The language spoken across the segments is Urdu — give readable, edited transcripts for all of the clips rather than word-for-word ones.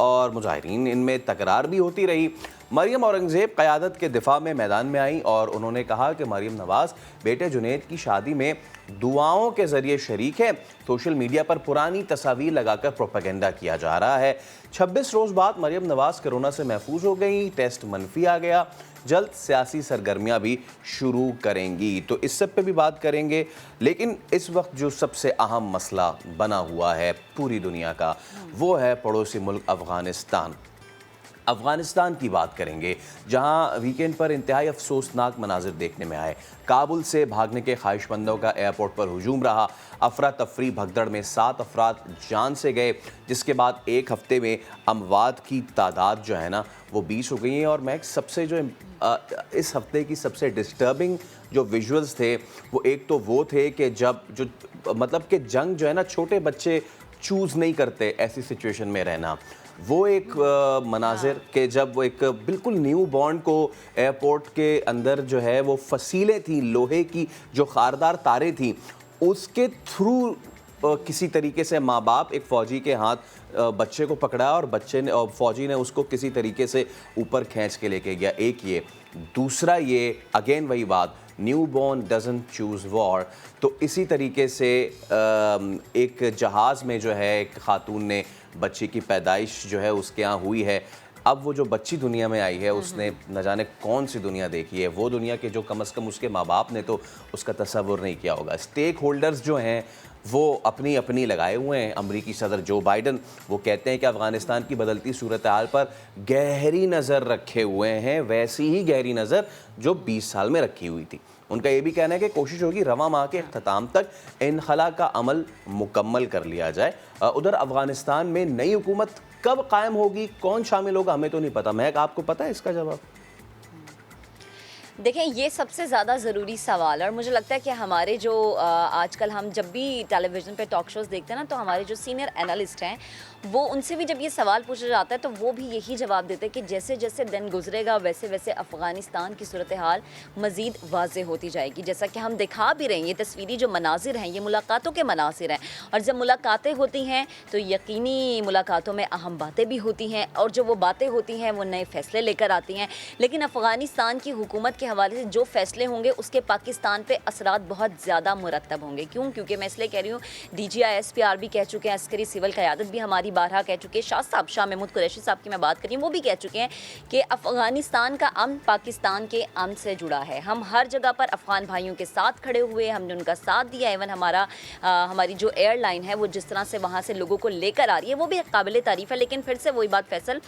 اور مظاہرین ان میں تکرار بھی ہوتی رہی۔ مریم اورنگزیب قیادت کے دفاع میں میدان میں آئیں اور انہوں نے کہا کہ مریم نواز بیٹے جنید کی شادی میں دعاؤں کے ذریعے شریک ہے۔ سوشل میڈیا پر پرانی تصاویر لگا کر پروپیگنڈا کیا جا رہا ہے۔ 26 روز بعد مریم نواز کرونا سے محفوظ ہو گئیں، ٹیسٹ منفی آ گیا، جلد سیاسی سرگرمیاں بھی شروع کریں گی، تو اس سب پہ بھی بات کریں گے۔ لیکن اس وقت جو سب سے اہم مسئلہ بنا ہوا ہے پوری دنیا کا، وہ ہے پڑوسی ملک افغانستان۔ افغانستان کی بات کریں گے، جہاں ویکینڈ پر انتہائی افسوسناک مناظر دیکھنے میں آئے۔ کابل سے بھاگنے کے خواہش مندوں کا ایئرپورٹ پر ہجوم رہا، افراتفری بھگدڑ میں 7 افراد جان سے گئے، جس کے بعد ایک ہفتے میں اموات کی تعداد جو ہے نا وہ 20 ہو گئی ہیں۔ اور میں سب سے جو اس ہفتے کی سب سے ڈسٹربنگ جو ویژولز تھے، وہ ایک تو وہ تھے کہ مطلب کہ جنگ جو ہے نا چھوٹے بچے چوز نہیں کرتے ایسی سچویشن میں رہنا، وہ ایک مناظر کہ جب وہ ایک بالکل نیو بورن کو ایئرپورٹ کے اندر جو ہے وہ فصیلیں تھیں لوہے کی جو خاردار تاریں تھیں، اس کے تھرو کسی طریقے سے ماں باپ ایک فوجی کے ہاتھ بچے کو پکڑا اور فوجی نے اس کو کسی طریقے سے اوپر کھینچ کے لے کے گیا۔ ایک یہ، دوسرا یہ اگین وہی بات، نیو بورن ڈزنٹ چوز وار۔ تو اسی طریقے سے ایک جہاز میں جو ہے ایک خاتون نے بچی کی پیدائش جو ہے اس کے یہاں ہوئی ہے۔ اب وہ جو بچی دنیا میں آئی ہے اس نے نہ جانے کون سی دنیا دیکھی ہے، وہ دنیا کے جو کم از کم اس کے ماں باپ نے تو اس کا تصور نہیں کیا ہوگا۔ اسٹیک ہولڈرز جو ہیں وہ اپنی لگائے ہوئے ہیں۔ امریکی صدر جو بائیڈن وہ کہتے ہیں کہ افغانستان کی بدلتی صورتحال پر گہری نظر رکھے ہوئے ہیں، ویسی ہی گہری نظر جو 20 سال میں رکھی ہوئی تھی۔ ان کا یہ بھی کہنا ہے کہ کوشش ہوگی رواں ماہ کے اختتام تک انخلا کا عمل مکمل کر لیا جائے۔ ادھر افغانستان میں نئی حکومت کب قائم ہوگی، کون شامل ہوگا، ہمیں تو نہیں پتہ۔ مہک، آپ کو پتہ ہے اس کا جواب؟ دیکھیں، یہ سب سے زیادہ ضروری سوال ہے، اور مجھے لگتا ہے کہ ہمارے جو آج کل ہم جب بھی ٹیلی ویژن پہ ٹاک شوز دیکھتے ہیں نا، تو ہمارے جو سینئر اینالسٹ ہیں وہ ان سے بھی جب یہ سوال پوچھا جاتا ہے تو وہ بھی یہی جواب دیتے ہیں کہ جیسے جیسے دن گزرے گا ویسے ویسے افغانستان کی صورتحال مزید واضح ہوتی جائے گی۔ جیسا کہ ہم دکھا بھی رہے ہیں، یہ تصویری جو مناظر ہیں یہ ملاقاتوں کے مناظر ہیں، اور جب ملاقاتیں ہوتی ہیں تو یقینی ملاقاتوں میں اہم باتیں بھی ہوتی ہیں، اور جو وہ باتیں ہوتی ہیں وہ نئے فیصلے لے کر آتی ہیں۔ لیکن افغانستان کی حکومت کے حوالے سے جو فیصلے ہوں گے اس کے پاکستان پہ اثرات بہت زیادہ مرتب ہوں گے۔ کیونکہ میں اس لیے کہہ رہی ہوں، D G I S P R بھی کہہ چکے ہیں، عسکری سول قیادت بھی ہماری بارہا کہہ چکے ہیں، شاہ محمود قریشی صاحب کی میں بات کر رہی ہوں، وہ بھی کہہ چکے ہیں کہ افغانستان کا امن پاکستان کے امن سے جڑا ہے۔ ہم ہر جگہ پر افغان بھائیوں کے ساتھ کھڑے ہوئے، ہم نے ان کا ساتھ دیا۔ ایون ہماری جو ایئر لائن ہے وہ جس طرح سے وہاں سے لوگوں کو لے کر آ رہی ہے وہ بھی قابل تعریف ہے۔ لیکن پھر سے وہی بات فیصل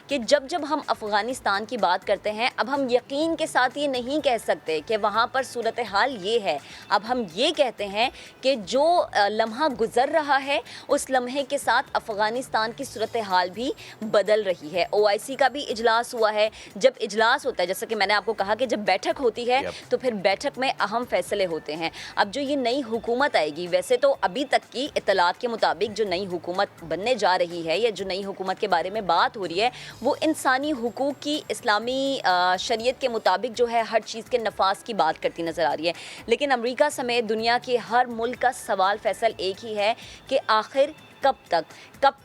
کہ جب ہم افغانستان کی بات کرتے ہیں، اب ہم یقین کے ساتھ یہ نہیں کہہ سکتے کہ وہاں پر صورتحال یہ ہے۔ اب ہم یہ کہتے ہیں کہ جو لمحہ گزر رہا ہے اس لمحے کے ساتھ افغانستان کی صورتحال بھی بدل رہی ہے۔ OIC کا بھی اجلاس ہوا ہے۔ جب اجلاس ہوتا ہے، جیسا کہ میں نے آپ کو کہا کہ جب بیٹھک ہوتی ہے تو پھر بیٹھک میں اہم فیصلے ہوتے ہیں۔ اب جو یہ نئی حکومت آئے گی، ویسے تو ابھی تک کی اطلاعات کے مطابق جو نئی حکومت بننے جا رہی ہے یا جو نئی حکومت کے بارے میں بات ہو رہی ہے وہ انسانی حقوق کی اسلامی شریعت کے مطابق جو ہے ہر چیز کے نفاذ کی بات کرتی نظر آ رہی ہے۔ لیکن امریکہ سمیت دنیا کے ہر ملک کا سوال فیصل ایک ہی ہے کہ آخر کب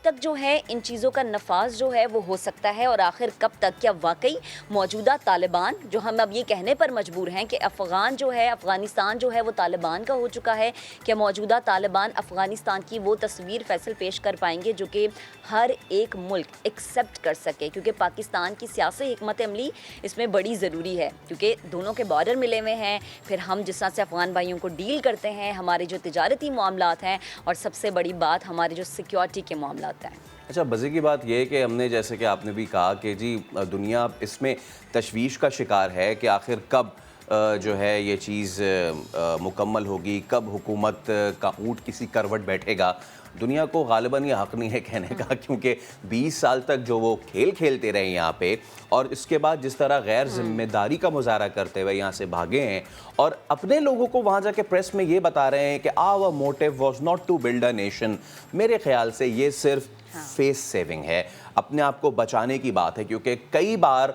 تک جو ہے ان چیزوں کا نفاذ جو ہے وہ ہو سکتا ہے، اور آخر کب تک کیا واقعی موجودہ طالبان، جو ہم اب یہ کہنے پر مجبور ہیں کہ افغانستان جو ہے وہ طالبان کا ہو چکا ہے، کہ موجودہ طالبان افغانستان کی وہ تصویر فیصل پیش کر پائیں گے جو کہ ہر ایک ملک ایکسیپٹ کر سکے، کیونکہ پاکستان کی سیاسی حکمت عملی اس میں بڑی ضروری ہے، کیونکہ دونوں کے بارڈر ملے ہوئے ہیں۔ پھر ہم جس طرح سے افغان بھائیوں کو ڈیل کرتے ہیں، ہمارے جو تجارتی معاملات ہیں، اور سب سے بڑی بات ہمارے جو سیکیورٹی کے معاملات ہیں۔ اچھا، مزے کی بات یہ ہے کہ ہم نے جیسے کہ آپ نے بھی کہا کہ جی دنیا اس میں تشویش کا شکار ہے کہ آخر کب جو ہے یہ چیز مکمل ہوگی، کب حکومت کا اونٹ کسی کروٹ بیٹھے گا۔ دنیا کو غالباً یہ حق نہیں ہے کہنے کا، کیونکہ 20 سال تک جو وہ کھیل کھیلتے رہے یہاں پہ، اور اس کے بعد جس طرح غیر ذمہ داری کا مظاہرہ کرتے ہوئے یہاں سے بھاگے ہیں، اور اپنے لوگوں کو وہاں جا کے پریس میں یہ بتا رہے ہیں کہ our motive was not to build a nation۔ میرے خیال سے یہ صرف فیس سیونگ ہے، اپنے آپ کو بچانے کی بات ہے، کیونکہ کئی بار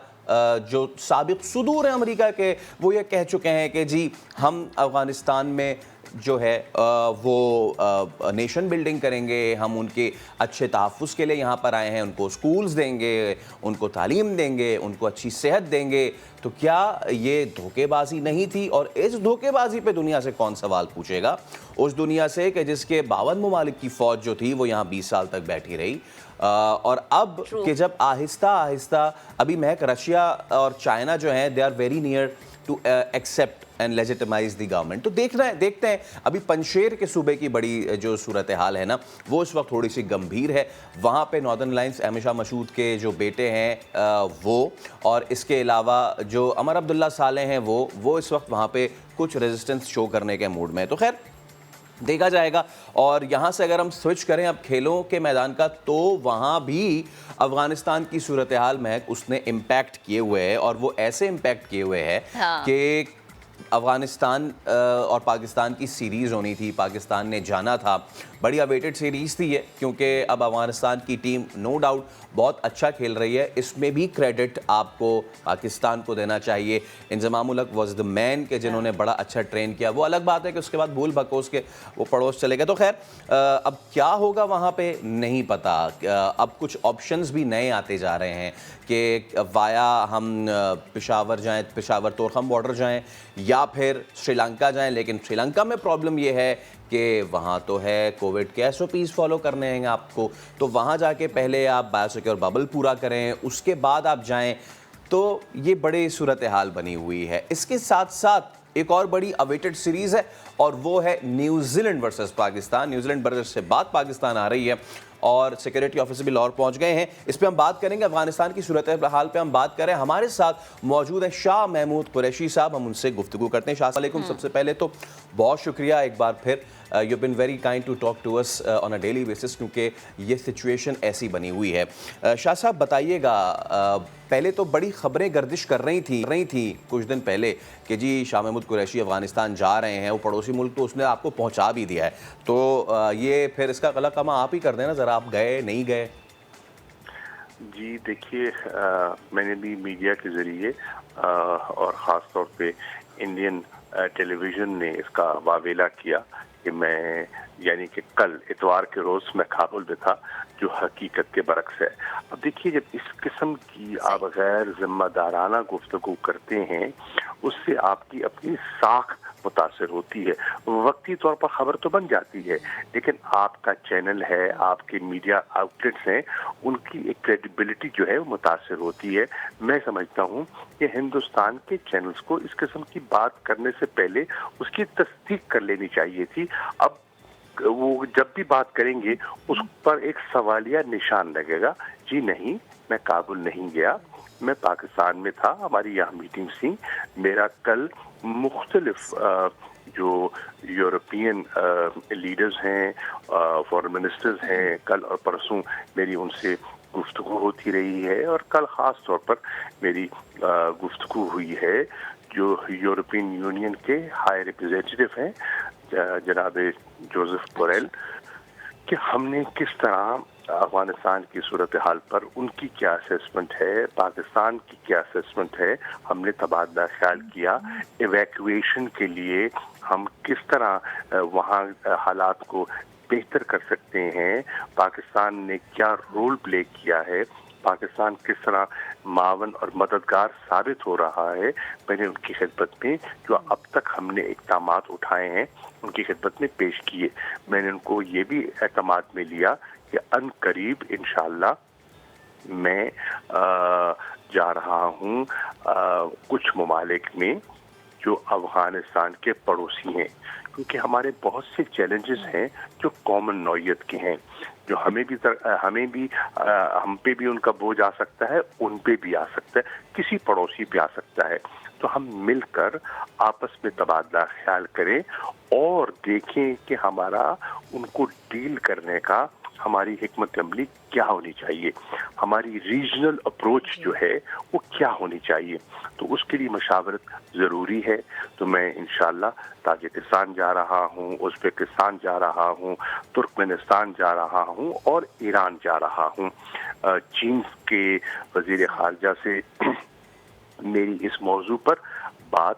جو سابق صدور ہیں امریکہ کے وہ یہ کہہ چکے ہیں کہ جی ہم افغانستان میں جو ہے وہ نیشن بلڈنگ کریں گے، ہم ان کے اچھے تحفظ کے لیے یہاں پر آئے ہیں، ان کو سکولز دیں گے، ان کو تعلیم دیں گے، ان کو اچھی صحت دیں گے، تو کیا یہ دھوکے بازی نہیں تھی؟ اور اس دھوکے بازی پہ دنیا سے کون سوال پوچھے گا؟ اس دنیا سے کہ جس کے 52 ممالک کی فوج جو تھی وہ یہاں 20 سال تک بیٹھی رہی، اور اب True. کہ جب آہستہ آہستہ ابھی مہک رشیا اور چائنا جو ہیں they are very near to accept and legitimize the government. تو دیکھتے ہیں ابھی پنشیر کے صوبے کی بڑی جو صورتحال ہے نا وہ اس وقت تھوڑی سی گمبھیر ہے. وہاں پہ ناردرن لائنس احمد شاہ مسعود کے جو بیٹے ہیں وہ، اور اس کے علاوہ جو عمر عبداللہ صالح ہیں وہ اس وقت وہاں پہ کچھ ریزسٹنس شو کرنے کے موڈ میں. تو خیر دیکھا جائے گا. اور یہاں سے اگر ہم سوئچ کریں اب کھیلوں کے میدان کا، تو وہاں بھی افغانستان کی صورتحال مہک اس نے امپیکٹ کیے ہوئے ہے، اور وہ ایسے امپیکٹ کیے ہوئے ہے کہ افغانستان اور پاکستان کی سیریز ہونی تھی، پاکستان نے جانا تھا، بڑی اویٹڈ سیریز تھی یہ، کیونکہ اب افغانستان کی ٹیم نو ڈاؤٹ بہت اچھا کھیل رہی ہے. اس میں بھی کریڈٹ آپ کو پاکستان کو دینا چاہیے. انضمام الحق واز دا مین کہ جنہوں نے بڑا اچھا ٹرین کیا. وہ الگ بات ہے کہ اس کے بعد بھول بھکوس کے وہ پڑوس چلے گئے. تو خیر اب کیا ہوگا وہاں پہ نہیں پتا. اب کچھ آپشنز بھی نئے آتے جا رہے ہیں کہ وایا ہم پشاور جائیں، پشاور تورخم بارڈر جائیں، یا پھر سری لنکا جائیں. لیکن سری لنکا میں پرابلم یہ ہے کہ وہاں تو ہے کووڈ کے ایس او پیز فالو کرنے ہیں آپ کو، تو وہاں جا کے پہلے آپ بایو سیکیور ببل پورا کریں، اس کے بعد آپ جائیں. تو یہ بڑی صورتحال بنی ہوئی ہے. اس کے ساتھ ساتھ ایک اور بڑی اویٹڈ سیریز ہے، اور وہ ہے New Zealand versus Pakistan. New Zealand versus سے بعد پاکستان آ رہی ہے، اور سیکورٹی آفیسر بھی لاہور پہنچ گئے ہیں. اس پہ ہم بات کریں گے، افغانستان کی صورتحال پہ ہم بات کریں. ہمارے ساتھ موجود ہیں شاہ محمود قریشی صاحب، ہم ان سے گفتگو کرتے ہیں. شاہ السلام علیکم. سب سے پہلے تو بہت شکریہ ایک بار پھر، you been very kind to talk to us on a daily basis, کیونکہ یہ سچویشن ایسی بنی ہوئی ہے. شاہ صاحب بتائیے گا، پہلے تو بڑی خبریں گردش کر رہی تھیں کچھ دن پہلے کہ جی شاہ محمود قریشی افغانستان جا رہے ہیں، وہ پڑوسی ملک تو اس نے آپ کو پہنچا بھی دیا ہے. تو یہ پھر اس کا غلط کام آپ ہی کر دیں نا ذرا، آپ گئے نہیں گئے؟ جی دیکھیے، میں نے بھی میڈیا کے ذریعے اور خاص طور پہ انڈین ٹیلی ویژن نے اس کا واویلا کیا کہ میں، یعنی کہ کل اتوار کے روز میں کابل میں تھا، جو حقیقت کے برعکس ہے. اب دیکھیے، جب اس قسم کی آپ غیر ذمہ دارانہ گفتگو کرتے ہیں، اس سے آپ کی اپنی ساکھ متاثر ہوتی ہے. وقتی طور پر خبر تو بن جاتی ہے، لیکن آپ کا چینل ہے، آپ کے میڈیا آؤٹلیٹس ہیں، ان کی ایک کریڈیبلٹی جو ہے وہ متاثر ہوتی ہے. میں سمجھتا ہوں کہ ہندوستان کے چینلز کو اس قسم کی بات کرنے سے پہلے اس کی تصدیق کر لینی چاہیے تھی. اب وہ جب بھی بات کریں گے اس پر ایک سوالیہ نشان لگے گا. جی نہیں، میں کابل نہیں گیا، میں پاکستان میں تھا، ہماری یہاں میٹنگ تھی. میرا کل مختلف جو یورپین لیڈرز ہیں، فورن منسٹرز ہیں، کل اور پرسوں میری ان سے گفتگو ہوتی رہی ہے. اور کل خاص طور پر میری گفتگو ہوئی ہے جو یورپین یونین کے ہائی ریپریزنٹیٹو ہیں، جناب جوزف بوریل، کہ ہم نے کس طرح افغانستان کی صورتحال پر ان کی کیا اسیسمنٹ ہے، پاکستان کی کیا اسیسمنٹ ہے. ہم نے تبادلہ خیال کیا ایویکویشن کے لیے ہم کس طرح وہاں حالات کو بہتر کر سکتے ہیں، پاکستان نے کیا رول پلے کیا ہے، پاکستان کس طرح معاون اور مددگار ثابت ہو رہا ہے. میں نے ان کی خدمت میں جو اب تک ہم نے اقدامات اٹھائے ہیں ان کی خدمت میں پیش کیے. میں نے ان کو یہ بھی اعتماد میں لیا کہ ان قریب انشاءاللہ میں جا رہا ہوں کچھ ممالک میں جو افغانستان کے پڑوسی ہیں، کیونکہ ہمارے بہت سے چیلنجز ہیں جو کامن نوعیت کے ہیں، جو ہم پہ بھی ان کا بوجھ آ سکتا ہے، ان پہ بھی آ سکتا ہے، کسی پڑوسی پہ آ سکتا ہے. تو ہم مل کر آپس میں تبادلہ خیال کریں اور دیکھیں کہ ہمارا ان کو ڈیل کرنے کا ہماری حکمت عملی کیا ہونی چاہیے، ہماری ریجنل اپروچ جو ہے وہ کیا ہونی چاہیے. تو اس کے لیے مشاورت ضروری ہے. تو میں انشاءاللہ تاجکستان جا رہا ہوں، ازبکستان جا رہا ہوں، ترکمنستان جا رہا ہوں اور ایران جا رہا ہوں. چین کے وزیر خارجہ سے میری اس موضوع پر بات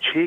6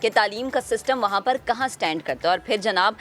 کہ تعلیم کا سسٹم وہاں پر کہاں سٹینڈ کرتا ہے. اور پھر جناب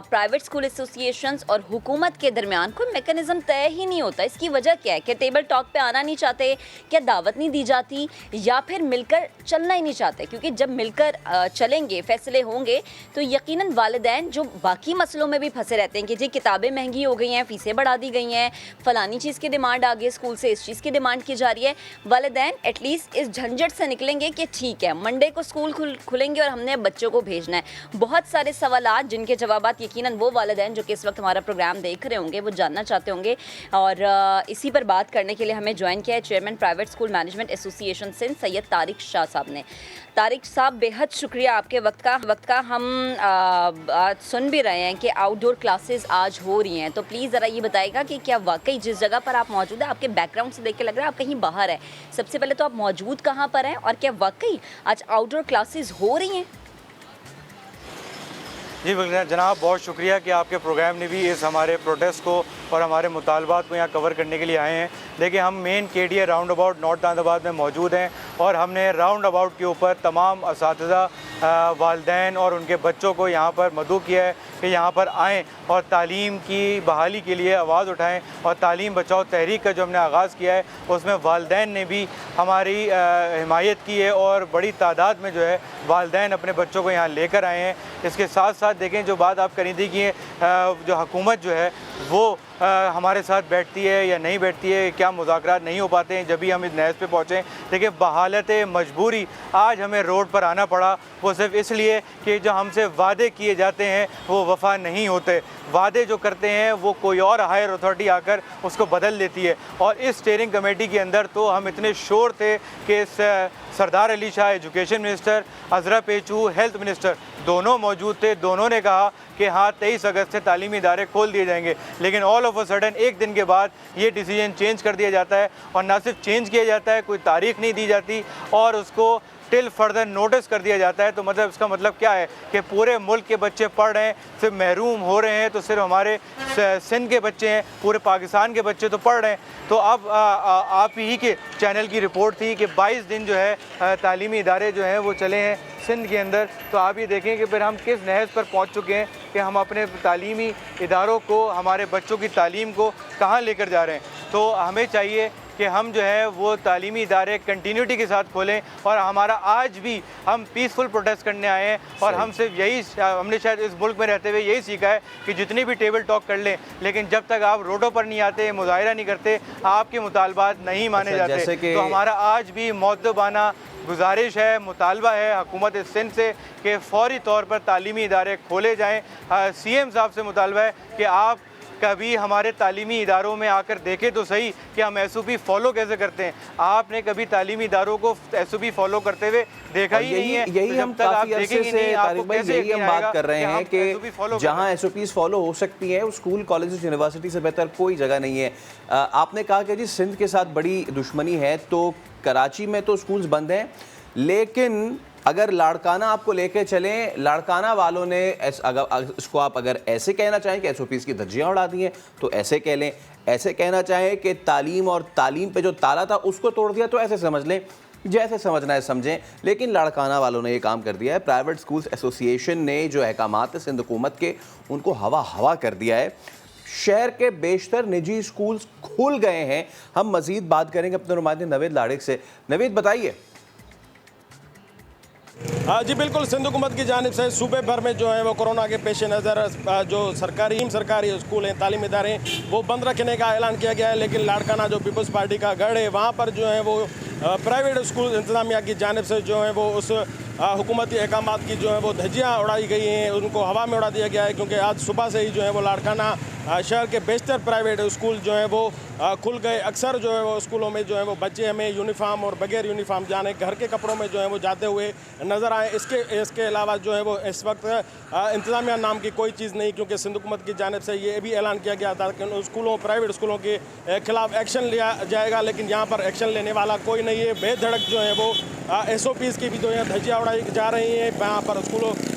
پرائیویٹ اسکول ایسوسیشنز اور حکومت کے درمیان کوئی میکانزم طے ہی نہیں ہوتا. اس کی وجہ کیا ہے کہ ٹیبل ٹاک پہ آنا نہیں چاہتے, کیا دعوت نہیں دی جاتی, یا پھر مل کر چلنا ہی نہیں چاہتے؟ کیونکہ جب مل کر چلیں گے, فیصلے ہوں گے, تو یقیناً والدین جو باقی مسئلوں میں بھی پھنسے رہتے ہیں کہ جی کتابیں مہنگی ہو گئی ہیں, فیسیں بڑھا دی گئی ہیں, فلانی چیز کی ڈیمانڈ آ گئی ہے, اسکول سے اس چیز کی ڈیمانڈ کی جا رہی ہے, والدین ایٹ لیسٹ اس جھنجھٹ سے نکلیں گے کہ ٹھیک ہے منڈے کو اسکول کھلیں گے اور ہم نے بچوں کو بھیجنا ہے. بہت سارے سوالات جن کے جوابات یقیناً وہ والدین جو کہ اس وقت ہمارا پروگرام دیکھ رہے ہوں گے وہ جاننا چاہتے ہوں گے. اور اسی پر بات کرنے کے لیے ہمیں جوائن کیا ہے چیئرمین پرائیویٹ اسکول مینجمنٹ ایسوسی ایشن سندھ سید طارق شاہ صاحب نے. طارق صاحب بے حد شکریہ آپ کے وقت کا. ہم سن بھی رہے ہیں کہ آؤٹ ڈور کلاسز آج ہو رہی ہیں, تو پلیز ذرا یہ بتائے گا کہ کیا واقعی جس جگہ پر آپ موجود ہیں, آپ کے بیک گراؤنڈ سے دیکھ کے لگ رہا ہے آپ کہیں باہر ہیں. سب سے پہلے تو آپ موجود کہاں پر ہیں, اور کیا واقعی آج آؤٹ ڈور کلاسز ہو رہی ہیں؟ جی جناب, بہت شکریہ کہ آپ کے پروگرام نے بھی اس ہمارے پروٹیسٹ کو اور ہمارے مطالبات کو یہاں کور کرنے کے لیے آئے ہیں. دیکھیں, ہم main KDA roundabout north Ahmedabad میں موجود ہیں, اور ہم نے راؤنڈ اباؤٹ کے اوپر تمام اساتذہ, والدین اور ان کے بچوں کو یہاں پر مدعو کیا ہے کہ یہاں پر آئیں اور تعلیم کی بحالی کے لیے آواز اٹھائیں. اور تعلیم بچاؤ تحریک کا جو ہم نے آغاز کیا ہے اس میں والدین نے بھی ہماری حمایت کی ہے, اور بڑی تعداد میں جو ہے والدین اپنے بچوں کو یہاں لے کر آئے ہیں. اس کے ساتھ ساتھ دیکھیں, جو بات آپ کری تھی کہ جو حکومت جو ہے وہ ہمارے ساتھ بیٹھتی ہے یا نہیں بیٹھتی ہے, کیا مذاکرات نہیں ہو پاتے ہیں جب بھی ہم اس نہج پہ پہنچیں. دیکھیں, بحالت مجبوری آج ہمیں روڈ پر آنا پڑا, وہ صرف اس لیے کہ جو ہم سے وعدے کیے جاتے ہیں وہ وفا نہیں ہوتے. وعدے جو کرتے ہیں وہ کوئی اور ہائر اتھارٹی آ کر اس کو بدل دیتی ہے. اور اس اسٹیئرنگ کمیٹی کے اندر تو ہم اتنے شور تھے کہ سردار علی شاہ ایجوکیشن منسٹر, عذرا پیچو ہیلتھ منسٹر, دونوں موجود تھے. دونوں نے کہا کہ ہاں 23 اگست سے تعلیمی ادارے کھول دیے جائیں گے, لیکن آل آف اے سڈن ایک دن کے بعد یہ ڈیسیجن چینج کر دیا جاتا ہے. اور نہ صرف چینج کیا جاتا ہے, کوئی تاریخ نہیں دی جاتی اور اس کو ٹل فردر نوٹس کر دیا جاتا ہے. تو مطلب اس کا مطلب کیا ہے کہ پورے ملک کے بچے پڑھ رہے ہیں, صرف محروم ہو رہے ہیں تو صرف ہمارے سندھ کے بچے ہیں, پورے پاکستان کے بچے تو پڑھ رہے ہیں. تو اب آپ ہی کے چینل کی رپورٹ تھی کہ 22 دن جو ہے تعلیمی ادارے جو ہیں وہ چلے ہیں سندھ کے اندر. تو آپ یہ دیکھیں کہ پھر ہم کس نہج پر پہنچ چکے ہیں کہ ہم اپنے تعلیمی اداروں کو, ہمارے بچوں کی تعلیم کو کہاں لے کر جا رہے ہیں. تو ہمیں چاہیے کہ ہم جو ہے وہ تعلیمی ادارے کنٹینیوٹی کے ساتھ کھولیں. اور ہمارا آج بھی ہم پیسفل پروٹیسٹ کرنے آئے ہیں, اور ہم صرف یہی, ہم نے شاید اس ملک میں رہتے ہوئے یہی سیکھا ہے کہ جتنی بھی ٹیبل ٹاک کر لیں, لیکن جب تک آپ روڈوں پر نہیں آتے, مظاہرہ نہیں کرتے, آپ کے مطالبات نہیں مانے جاتے. تو ہمارا آج بھی مؤدبانہ گزارش ہے, مطالبہ ہے حکومت سندھ سے کہ فوری طور پر تعلیمی ادارے کھولے جائیں. CM صاحب سے مطالبہ ہے کہ آپ کبھی ہمارے تعلیمی اداروں میں آ کر دیکھیں تو صحیح کہ ہم SOP فالو کیسے کرتے ہیں. آپ نے کبھی تعلیمی اداروں کو SOP فالو کرتے ہوئے دیکھا ہی نہیں ہے. یہی ہم کافی عرصے سے طارق بھائی یہی ہم بات کر رہے ہیں کہ جہاں SOPs فالو ہو سکتی ہیں, اسکول کالجز یونیورسٹی سے بہتر کوئی جگہ نہیں ہے. آپ نے کہا کہ جی سندھ کے ساتھ بڑی دشمنی ہے, تو کراچی میں تو اسکولز بند ہیں, لیکن اگر لاڑکانہ آپ کو لے کے چلیں, لاڑکانہ والوں نے اس کو آپ اگر ایسے کہنا چاہیں کہ SOPs کی دھجیاں اڑا دی ہیں تو ایسے کہہ لیں. ایسے کہنا چاہیں کہ تعلیم اور تعلیم پہ جو تالا تھا اس کو توڑ دیا تو ایسے سمجھ لیں, جیسے سمجھنا ہے سمجھیں. لیکن لاڑکانہ والوں نے یہ کام کر دیا ہے. پرائیویٹ اسکولز ایسوسیشن نے جو احکامات ہیں سندھ حکومت کے, ان کو ہوا کر دیا ہے. شہر کے بیشتر نجی اسکولز کھل گئے ہیں. ہم مزید بات کریں گے اپنے نمائندے نوید لاڑک سے. نوید بتائیے. جی بالکل, سندھ حکومت کی جانب سے صوبے بھر میں جو ہے وہ کورونا کے پیش نظر جو سرکاری اسکول ہیں, تعلیمی ادارے ہیں, وہ بند رکھنے کا اعلان کیا گیا ہے. لیکن لاڑکانہ جو پیپلز پارٹی کا گڑھ ہے, وہاں پر جو ہے وہ پرائیویٹ اسکول انتظامیہ کی جانب سے جو ہے وہ اس حکومتی احکامات کی جو ہے وہ دھجیاں اڑائی گئی ہیں, ان کو ہوا میں اڑا دیا گیا ہے. کیونکہ آج صبح سے ہی جو ہے وہ لاڑکانہ شہر کے بیشتر پرائیویٹ اسکول جو ہیں وہ کھل گئے. اکثر جو ہے وہ اسکولوں میں جو ہے وہ بچے ہمیں یونیفارم اور بغیر یونیفارم جانے گھر کے کپڑوں میں جو ہے وہ جاتے ہوئے نظر آئے. اس کے علاوہ جو ہے وہ اس وقت انتظامیہ نام کی کوئی چیز نہیں, کیونکہ سندھ حکومت کی جانب سے یہ بھی اعلان کیا گیا تھا کہ اسکولوں, پرائیویٹ اسکولوں کے خلاف ایکشن لیا جائے گا, لیکن یہاں پر ایکشن لینے والا کوئی نہیں ہے. بے دھڑک جو ہے وہ SOPs کی بھی جو ہے دھجیاں اڑائی جا رہی ہیں. یہاں پر اسکولوں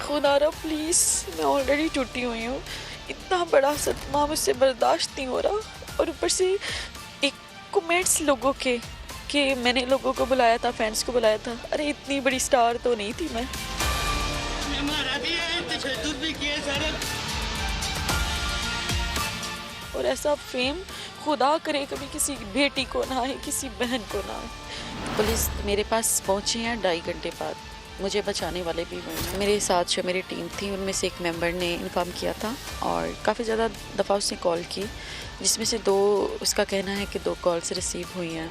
خدا را پلیز، میں آلریڈی ٹوٹی ہوئی ہوں، اتنا بڑا صدمہ مجھ سے برداشت نہیں ہو رہا، اور اوپر سے ایک کومنٹس لوگوں کے کہ میں نے لوگوں کو بلایا تھا، فینس کو بلایا تھا، ارے اتنی بڑی سٹار تو نہیں تھی میں. اور ایسا فیم خدا کرے کبھی کسی بیٹی کو نہ آئے، کسی بہن کو نہ آئے. پولیس میرے پاس پہنچی ہیں 2.5 گھنٹے بعد، مجھے بچانے والے بھی ہوئے ہیں. میرے ساتھ جو میری ٹیم تھی ان میں سے ایک ممبر نے انفارم کیا تھا، اور کافی زیادہ دفعہ اس نے کال کی، جس میں سے 2 اس کا کہنا ہے کہ 2 کالس ریسیو ہوئی ہیں.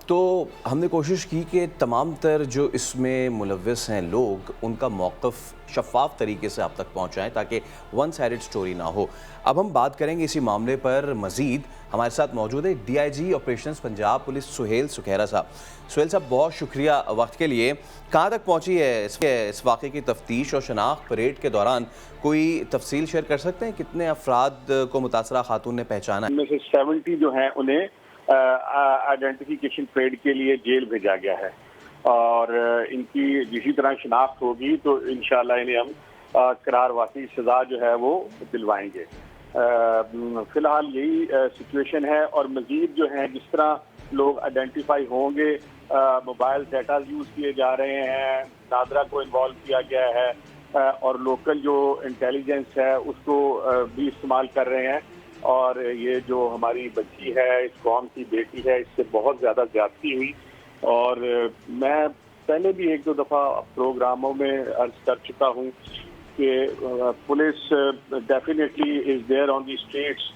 تو ہم نے کوشش کی کہ تمام تر جو اس میں ملوث ہیں لوگ، ان کا موقف شفاف طریقے سے آپ تک پہنچائیں تاکہ ون سائیڈڈ سٹوری نہ ہو. اب ہم بات کریں گے اسی معاملے پر مزید. ہمارے ساتھ موجود ہے DIG operations Punjab police Sohail Sukhera صاحب. سہیل صاحب بہت شکریہ وقت کے لیے. کہاں تک پہنچی ہے اس واقعے کی تفتیش اور شناخت؟ پریڈ کے دوران کوئی تفصیل شیئر کر سکتے ہیں؟ کتنے افراد کو متاثرہ خاتون نے پہچانا؟ ان میں سے 70 جو ہیں انہیں آئیڈینٹیفیکیشن پریڈ کے لیے جیل بھیجا گیا ہے، اور ان کی اسی طرح شناخت ہوگی تو انشاءاللہ انہیں ہم قرار واقعی سزا جو ہے وہ دلوائیں گے. فی الحال یہی سچویشن ہے، اور مزید جو ہیں جس طرح لوگ آئیڈینٹیفائی ہوں گے، موبائل ڈیٹا یوز کیے جا رہے ہیں، نادرا کو انوالو کیا گیا ہے، اور لوکل جو انٹیلیجنس ہے اس کو بھی استعمال کر رہے ہیں. اور یہ جو ہماری بچی ہے، اس قوم کی بیٹی ہے، اس سے بہت زیادہ زیادتی ہوئی. اور میں پہلے بھی 1-2 دفعہ پروگراموں میں عرض کر چکا ہوں کہ police definitely is there on the streets,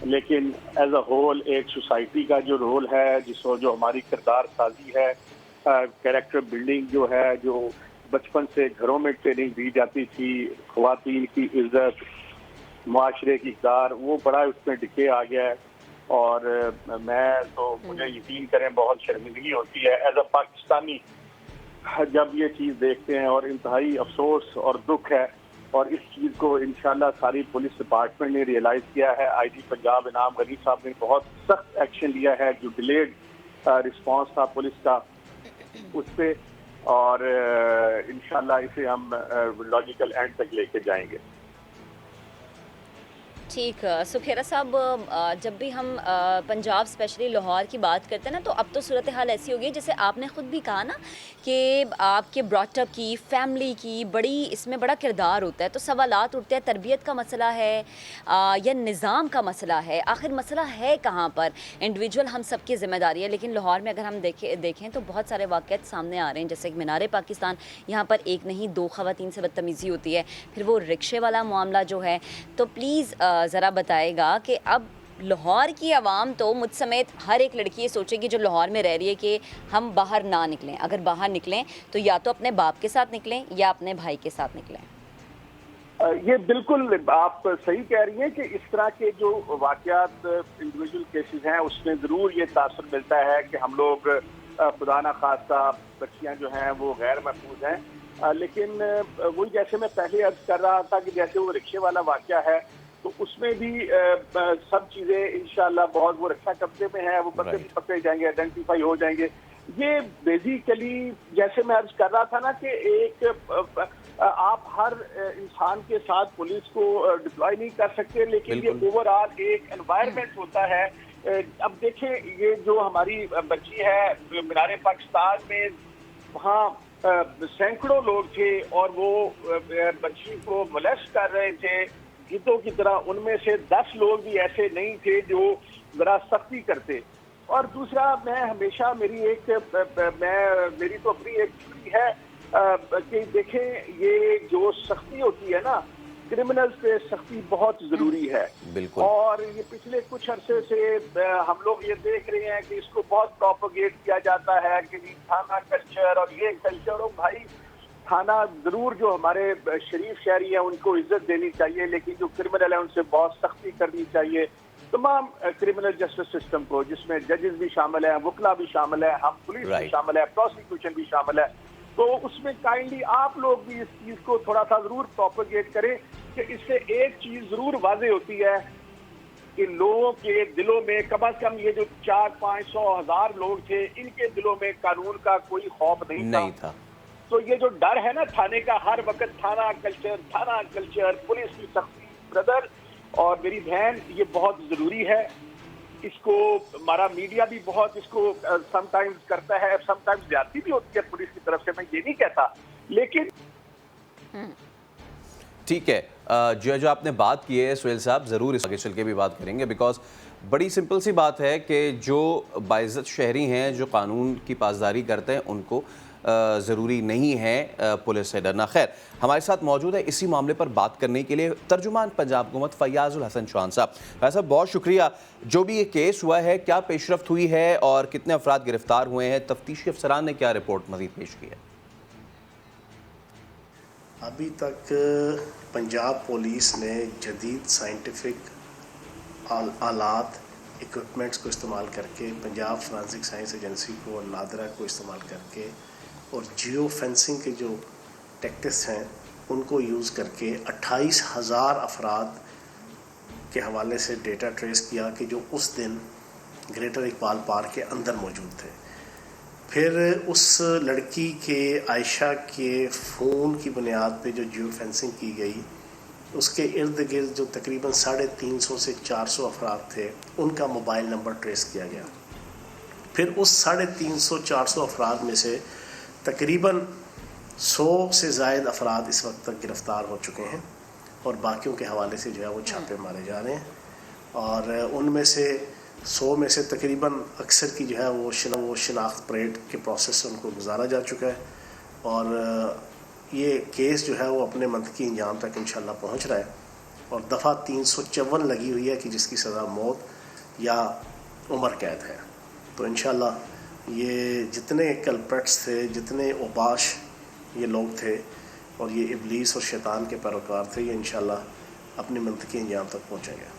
لیکن ایز اے ہول ایک سوسائٹی کا جو رول ہے، جو ہماری کردار سازی ہے، کیریکٹر بلڈنگ جو ہے، جو بچپن سے گھروں میں ٹریننگ دی جاتی تھی، خواتین کی عزت، معاشرے کی اقدار، وہ بڑا اس میں ڈکے آ گیا ہے. اور میں تو مجھے یقین کریں بہت شرمندگی ہوتی ہے ایز اے پاکستانی جب یہ چیز دیکھتے ہیں، اور انتہائی افسوس اور دکھ ہے. اور اس چیز کو انشاءاللہ ساری پولیس ڈپارٹمنٹ نے ریئلائز کیا ہے. IG پنجاب انعام غنی صاحب نے بہت سخت ایکشن لیا ہے، جو ڈیلیڈ رسپانس تھا پولیس کا اس پہ، اور انشاءاللہ اسے ہم لاجیکل اینڈ تک لے کے جائیں گے. ٹھیک. سکھیرا صاحب، جب بھی ہم پنجاب اسپیشلی لاہور کی بات کرتے ہیں نا، تو اب تو صورتحال ایسی ہوگی جیسے آپ نے خود بھی کہا نا کہ آپ کے براٹ اپ کی فیملی کی اس میں بڑا کردار ہوتا ہے. تو سوالات اٹھتے ہیں، تربیت کا مسئلہ ہے یا نظام کا مسئلہ ہے؟ آخر مسئلہ ہے کہاں پر؟ انڈیویجول ہم سب کی ذمہ داری ہے، لیکن لاہور میں اگر ہم دیکھیں تو بہت سارے واقعات سامنے آ رہے ہیں، جیسے کہ مینار پاکستان، یہاں پر 1 نہیں 2 خواتین سے بدتمیزی ہوتی ہے. پھر وہ رکشے والا معاملہ جو ہے، تو پلیز ذرا بتائے گا کہ اب لاہور کی عوام تو مجھ سمیت ہر ایک لڑکی یہ سوچے گی جو لاہور میں رہ رہی ہے کہ ہم باہر نہ نکلیں. اگر باہر نکلیں تو یا تو اپنے باپ کے ساتھ نکلیں یا اپنے بھائی کے ساتھ نکلیں. یہ بالکل آپ صحیح کہہ رہی ہیں کہ اس طرح کے جو واقعات انڈیویجول کیسز ہیں اس میں ضرور یہ تاثر ملتا ہے کہ ہم لوگ خدا نہ خواستہ بچیاں جو ہیں وہ غیر محفوظ ہیں. لیکن وہی جیسے میں پہلے عرض کر رہا تھا کہ جیسے وہ رکشے والا واقعہ ہے، تو اس میں بھی سب چیزیں انشاءاللہ بہت، وہ رکشہ قبضے میں ہے، وہ بندے بھی پکڑے جائیں گے، آئیڈینٹیفائی ہو جائیں گے. یہ بیسیکلی جیسے میں عرض کر رہا تھا نا کہ ایک آپ ہر انسان کے ساتھ پولیس کو ڈپلوائے نہیں کر سکتے، لیکن یہ اوور آل ایک انوائرمنٹ ہوتا ہے. اب دیکھیں یہ جو ہماری بچی ہے مینار پاکستان میں، وہاں سینکڑوں لوگ تھے اور وہ بچی کو مولیسٹ کر رہے تھے گیتوں کی طرح. ان میں سے 10 لوگ بھی ایسے نہیں تھے جو ذرا سختی کرتے. اور دوسرا، میں ہمیشہ میری تو اپنی ایک تھیوری ہے کہ دیکھیں یہ جو سختی ہوتی ہے نا، کرمنلز پہ سختی بہت ضروری ہے. بالکل. اور یہ پچھلے کچھ عرصے سے ہم لوگ یہ دیکھ رہے ہیں کہ اس کو بہت پروپیگیٹ کیا جاتا ہے کہ تھانہ کلچر اور یہ کلچر. اور بھائی تھانہ ضرور جو ہمارے شریف شہری ہیں ان کو عزت دینی چاہیے، لیکن جو کرمنل ہیں ان سے بہت سختی کرنی چاہیے. تمام کرمنل جسٹس سسٹم کو، جس میں ججز بھی شامل ہیں، وکلا بھی شامل ہیں، ہم پولیس بھی شامل ہے، پروسیکیوشن بھی شامل ہے. تو اس میں کائنڈلی آپ لوگ بھی اس چیز کو تھوڑا سا ضرور پروپیگیٹ کریں کہ اس سے ایک چیز ضرور واضح ہوتی ہے کہ لوگوں کے دلوں میں کم از کم یہ جو 400-500 لوگ تھے ان کے دلوں میں قانون کا کوئی خوف نہیں تھا. تو یہ جو ڈر ہے نا تھانے کا، ہر وقت تھانہ کلچر، پولیس کی سختی، بردر اور میری بہن، یہ بہت ضروری ہے. اس کو ہمارا میڈیا بھی بہت اس کو سم ٹائمز کرتا ہے، سم ٹائمز زیادتی بھی ہوتی ہے پولیس کی طرف سے، میں یہ نہیں کہتا، لیکن ٹھیک ہے. جو آپ نے بات کی ہے سہیل صاحب، ضرور اس آگے چل کے بھی بات کریں گے، بیکاز بڑی سمپل سی بات ہے کہ جو باعزت شہری ہیں، جو قانون کی پاسداری کرتے ہیں، ان کو ضروری نہیں ہے پولیس سے ڈرنا. خیر، ہمارے ساتھ موجود ہے اسی معاملے پر بات کرنے کے لیے ترجمان پنجاب حکومت فیاض الحسن چوہان صاحب. فیاض صاحب بہت شکریہ. جو بھی یہ کیس ہوا ہے، کیا پیش رفت ہوئی ہے اور کتنے افراد گرفتار ہوئے ہیں؟ تفتیشی افسران نے کیا رپورٹ مزید پیش کی ہے؟ ابھی تک پنجاب پولیس نے جدید سائنٹیفک آلات اکوپمنٹس کو استعمال کر کے، پنجاب فرانسک سائنس ایجنسی کو اور نادرا کو استعمال کر کے، اور جیو فینسنگ کے جو ٹیکٹکس ہیں ان کو یوز کر کے 28,000 افراد کے حوالے سے ڈیٹا ٹریس کیا کہ جو اس دن گریٹر اقبال پارک کے اندر موجود تھے. پھر اس لڑکی کے عائشہ کے فون کی بنیاد پہ جو جیو فینسنگ کی گئی، اس کے ارد گرد جو تقریباً 350 سے 400 افراد تھے ان کا موبائل نمبر ٹریس کیا گیا. پھر اس 350-400 افراد میں سے تقریباً 100 سے زائد افراد اس وقت تک گرفتار ہو چکے ہیں، اور باقیوں کے حوالے سے جو ہے وہ چھاپے مارے جا رہے ہیں. اور ان میں سے 100 میں سے تقریباً اکثر کی جو ہے وہ شناخت پریڈ کے پروسیس سے ان کو گزارا جا چکا ہے، اور یہ کیس جو ہے وہ اپنے منطقی انجام تک انشاءاللہ پہنچ رہا ہے. اور دفعہ 354 لگی ہوئی ہے کہ جس کی سزا موت یا عمر قید ہے. تو انشاءاللہ یہ جتنے کلپریٹس تھے، جتنے اوباش یہ لوگ تھے، اور یہ ابلیس اور شیطان کے پیروکار تھے، یہ انشاءاللہ اپنے منطقی انجام تک پہنچیں گے.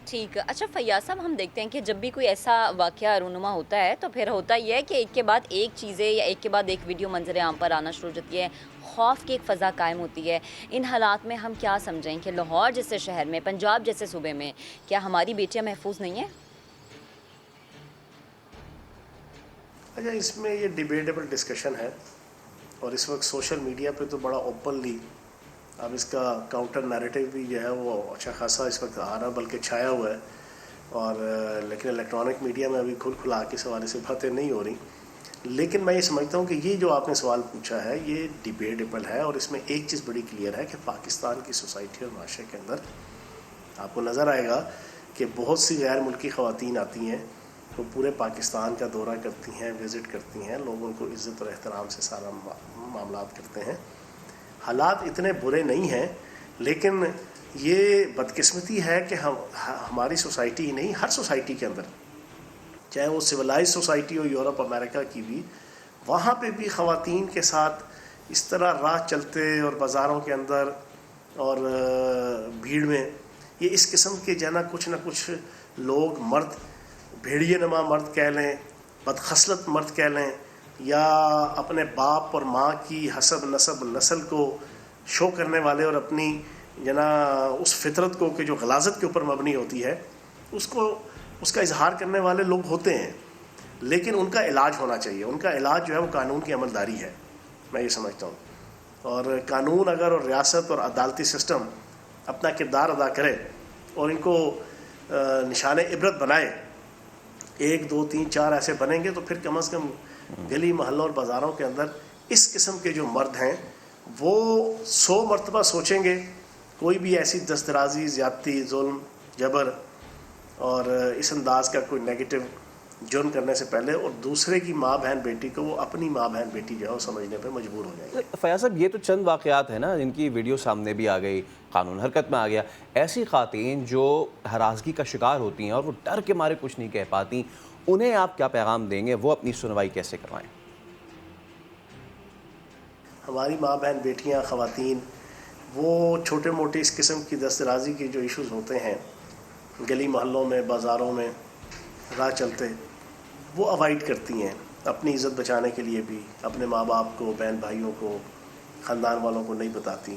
ٹھیک. اچھا فیاض صاحب، ہم دیکھتے ہیں کہ جب بھی کوئی ایسا واقعہ رونما ہوتا ہے تو پھر ہوتا یہ ہے کہ ایک کے بعد ایک چیزیں یا ایک کے بعد ایک ویڈیو منظر عام پر آنا شروع ہو جاتی ہے، خوف کی ایک فضا قائم ہوتی ہے. ان حالات میں ہم کیا سمجھیں کہ لاہور جیسے شہر میں، پنجاب جیسے صوبے میں، کیا ہماری بیٹیاں محفوظ نہیں ہیں؟ اچھا، اس میں یہ ڈیبیٹیبل ڈسکشن ہے، اور اس وقت سوشل میڈیا پہ تو بڑا اوپنلی اب اس کا کاؤنٹر نیریٹو بھی جو ہے وہ اچھا خاصا اس وقت آ رہا، بلکہ چھایا ہوا ہے. اور لیکن الیکٹرانک میڈیا میں ابھی کھلا کے اس حوالے سے باتیں نہیں ہو رہی. لیکن میں یہ سمجھتا ہوں کہ یہ جو آپ نے سوال پوچھا ہے یہ ڈیبیٹیبل ہے، اور اس میں ایک چیز بڑی کلیئر ہے کہ پاکستان کی سوسائٹی اور معاشرے کے اندر آپ کو نظر آئے گا کہ بہت سی غیر ملکی خواتین آتی ہیں، وہ پورے پاکستان کا دورہ کرتی ہیں، وزٹ کرتی ہیں، لوگ ان کو عزت اور احترام سے سارا معاملات کرتے ہیں. حالات اتنے برے نہیں ہیں، لیکن یہ بدقسمتی ہے کہ ہماری سوسائٹی ہی نہیں، ہر سوسائٹی کے اندر، چاہے وہ سویلائز سوسائٹی ہو یورپ امریکہ کی بھی، وہاں پہ بھی خواتین کے ساتھ اس طرح راہ چلتے اور بازاروں کے اندر اور بھیڑ میں یہ اس قسم کے جو ہے نا کچھ لوگ، مرد بھیڑیے نما مرد کہہ لیں، بدخصلت مرد کہہ لیں، یا اپنے باپ اور ماں کی حسب نسب نسل کو شو کرنے والے اور اپنی اس فطرت کو کہ جو غلاظت کے اوپر مبنی ہوتی ہے اس کا اظہار کرنے والے لوگ ہوتے ہیں. لیکن ان کا علاج ہونا چاہیے. ان کا علاج جو ہے وہ قانون کی عملداری ہے، میں یہ سمجھتا ہوں. اور قانون اگر اور ریاست اور عدالتی سسٹم اپنا کردار ادا کرے اور ان کو نشان عبرت بنائے، 1 2 3 4 ایسے بنیں گے، تو پھر کم از کم گلی محلوں اور بازاروں کے اندر اس قسم کے جو مرد ہیں وہ 100 مرتبہ سوچیں گے کوئی بھی ایسی دسترازی، زیادتی، ظلم، جبر اور اس انداز کا کوئی نیگیٹو جرم کرنے سے پہلے، اور دوسرے کی ماں بہن بیٹی کو وہ اپنی ماں بہن بیٹی جو ہے وہ سمجھنے پہ مجبور ہو جائیں گے. فیاض صاحب، یہ تو چند واقعات ہیں نا جن کی ویڈیو سامنے بھی آ گئی، قانون حرکت میں آ گیا. ایسی خواتین جو ہراسگی کا شکار ہوتی ہیں اور وہ ڈر کے مارے کچھ نہیں کہہ پاتی، انہیں آپ کیا پیغام دیں گے؟ وہ اپنی سنوائی کیسے کروائیں؟ ہماری ماں بہن بیٹیاں، خواتین، وہ چھوٹے موٹے اس قسم کی دسترازی کے جو ایشوز ہوتے ہیں گلی محلوں میں، بازاروں میں راہ چلتے، وہ اوائڈ کرتی ہیں اپنی عزت بچانے کے لیے بھی. اپنے ماں باپ کو، بہن بھائیوں کو، خاندان والوں کو نہیں بتاتی.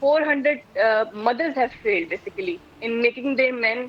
400 mothers have failed basically in making them men।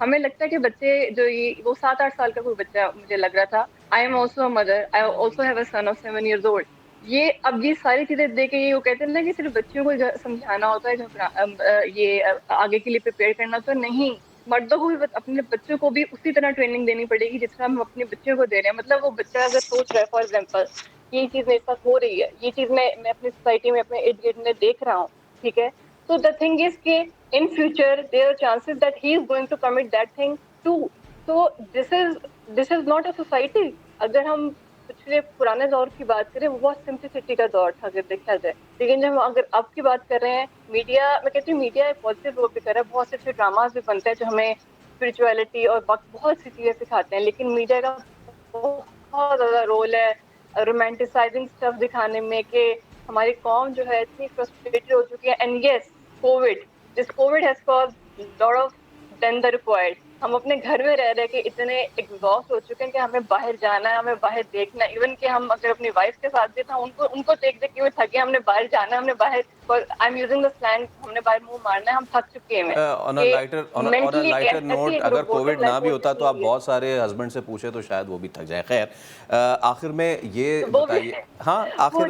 ہمیں لگتا ہے کہ بچے جو یہ وہ 7-8 سال کا کوئی بچہ مجھے لگ رہا تھا. I am also a mother, I also have a son of 7 years old. اب یہ ساری چیزیں دیکھ کے یہ وہ کہتے ہیں نا کہ صرف بچوں کو سمجھانا ہوتا ہے, یہ آگے کے لیے پریپیئر کرنا, تو نہیں, مردوں کو بھی اپنے بچوں کو بھی اسی طرح ٹریننگ دینی پڑے گی جس طرح ہم اپنے بچوں کو دے رہے ہیں. مطلب وہ بچہ اگر سوچ رہا ہے فار ایگزامپل یہ چیز میرے ساتھ ہو رہی ہے, یہ چیز میں اپنی سوسائٹی میں اپنے ارد گرد میں دیکھ رہا ہوں, ٹھیک ہے, so the thing is کہ in future there are chances that he is going to commit that thing too. So this is not a society. اگر ہم پچھلے پرانے دور کی بات کریں وہ بہت سمپلسٹی کا دور تھا اگر دیکھا جائے, لیکن جب ہم اگر اب کی بات کر رہے ہیں, میڈیا, میں کہتی ہوں میڈیا ایک پازیٹیو رول پہ کر رہا ہے, بہت سے اچھے ڈراماز بھی بنتے ہیں جو ہمیں اسپرچویلٹی اور بہت سی چیزیں سکھاتے ہیں, لیکن میڈیا کا بہت زیادہ رول ہے رومانٹیسائزنگ اسٹف دکھانے میں کہ ہماری قوم جو ہے اتنی فرسٹریٹڈ ہو چکی ہے. And yes, Covid has caused lot of then the required. ہم اپنے گھر میں رہ رہے کہ اتنے ایگزاسٹ ہو چکے ہیں کہ ہمیں باہر جانا ہے, ہمیں باہر دیکھنا ہے. ایون کہ ہم اگر اپنی وائف کے ساتھ بھی تھا ان کو دیکھ کے ہوئے تھکے, ہم نے باہر جانا ہے, ہم نے باہر, I am using the slang, ہم نے باہر منہ مارنا ہے, ہم تھک چکے ہیں. آن اے لائٹر نوٹ, اگر کووڈ نہ بھی ہوتا تو آپ بہت سارے ہسبینڈ سے پوچھے تو شاید وہ بھی تھک جائے. خیر, آخر میں یہ بتائیے, ہاں آخر,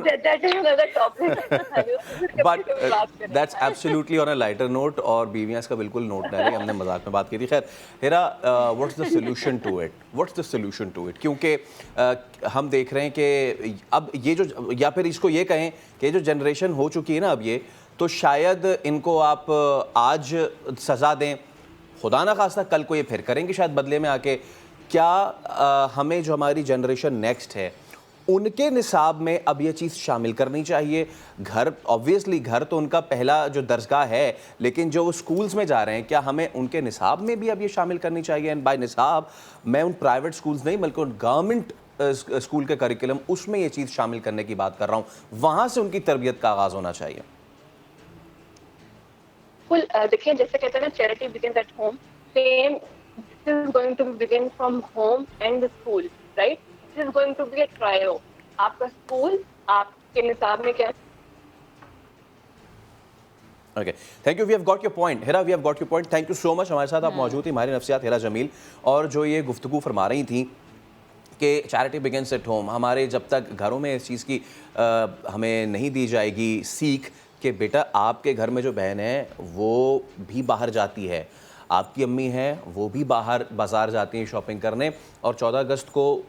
but that's absolutely on a lighter note, اور بیویاں اس کا بالکل نوٹ نہ لیں, ہم نے مذاق میں بات کی تھی. خیر ہیرا, what's the solution to it, what's the solution to it, کیونکہ ہم دیکھ رہے ہیں کہ اب یہ جو, یا پھر اس کو یہ کہیں کہ جو جنریشن ہو چکی ہے نا اب یہ, تو شاید ان کو آپ آج سزا دیں, خدا نہ خواستہ کل کو یہ پھر کریں گے شاید بدلے میں آ کے. کیا ہمیں جو ہماری جنریشن نیکسٹ ہے ان کے نصاب میں اب یہ چیز شامل کرنی چاہیے؟ گھر, آبویسلی گھر تو ان کا پہلا جو درسگاہ ہے, لیکن جو وہ اسکولز میں جا رہے ہیں کیا ہمیں ان کے نصاب میں بھی اب یہ شامل کرنی چاہیے؟ اینڈ بائی نصاب میں ان پرائیویٹ اسکولز نہیں بلکہ ان گورنمنٹ اسکول کے کریکولم اس میں یہ چیز شامل کرنے کی بات کر رہا ہوں, وہاں سے ان کی تربیت کا آغاز ہونا چاہیے. دیکھیں جیسے کہتے ہیں نا charity begins at home, same this is going to begin from home and the school, right? This is going to be a trial. آپ کا اسکول آپ کے نصاب میں کیا. Okay, thank you, we have got your point. Heera, we have got your point, thank you so much. ہمارے ساتھ آپ موجود تھیں ماہر نفسیات ہیرا جمیل, اور جو یہ گفتگو فرما رہی تھیں کہ چیریٹی بگنس ایٹ ہوم, ہمارے جب تک گھروں میں اس چیز کی ہمیں نہیں دی جائے گی سیکھ کہ بیٹا آپ کے گھر میں جو بہن ہے وہ بھی باہر جاتی ہے, آپ کی امی ہیں وہ بھی باہر بازار جاتی ہیں شاپنگ کرنے, اور 14 اگست کو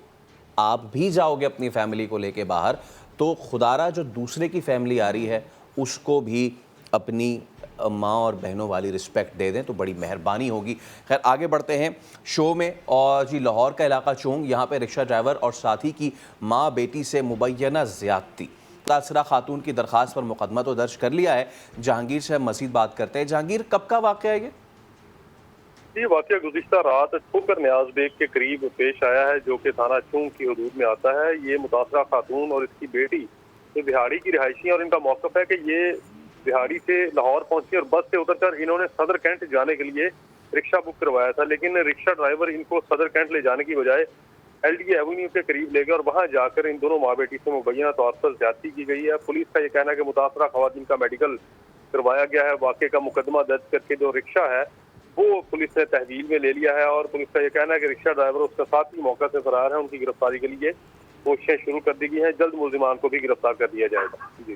آپ بھی جاؤ گے اپنی فیملی کو لے کے باہر, تو خدارہ جو دوسرے کی فیملی آ رہی ہے اس کو بھی اپنی ماں اور بہنوں والی رسپیکٹ دے دیں تو بڑی مہربانی ہوگی. خیر آگے بڑھتے ہیں شو میں, اور جی لاہور کا علاقہ چونگ, یہاں پہ رکشہ ڈرائیور اور ساتھی کی ماں بیٹی سے مبینہ زیادتی, متاثرہ خاتون کی درخواست پر مقدمہ تو درج کر لیا ہے. جہانگیر سے ہم مزید بات کرتے ہیں. جہانگیر, کب کا واقعہ ہے یہ؟ یہ واقعہ گزشتہ رات ٹھوکر نیاز بیگ کے قریب پیش آیا ہے, جو کہ تھانہ چونگ کی حدود میں آتا ہے. یہ متاثرہ خاتون اور اس کی بیٹی یہ بہاڑی کی رہائشی ہیں, اور ان کا موقف ہے کہ یہ بہاڑی سے لاہور پہنچی اور بس سے اتر کر انہوں نے صدر کینٹ جانے کے لیے رکشہ بک کروایا تھا, لیکن رکشہ ڈرائیور ان کو صدر کینٹ لے جانے کی بجائے ایل ڈی ایونیو کے قریب لے گئے, اور وہاں جا کر ان دونوں ماں بیٹی سے مبینہ طور پر زیادتی کی گئی ہے. پولیس کا یہ کہنا ہے کہ متاثرہ خواتین کا میڈیکل کروایا گیا ہے. واقعے کا مقدمہ درج کر کے جو رکشہ ہے وہ پولیس نے تحویل میں لے لیا ہے, اور پولیس کا یہ کہنا ہے کہ رکشہ ڈرائیور اس کا ساتھی موقع سے فرار ہے. ان کی گرفتاری کے لیے کوششیں شروع کر دی گئی ہیں, جلد ملزمان کو بھی گرفتار کر دیا جائے گا. جی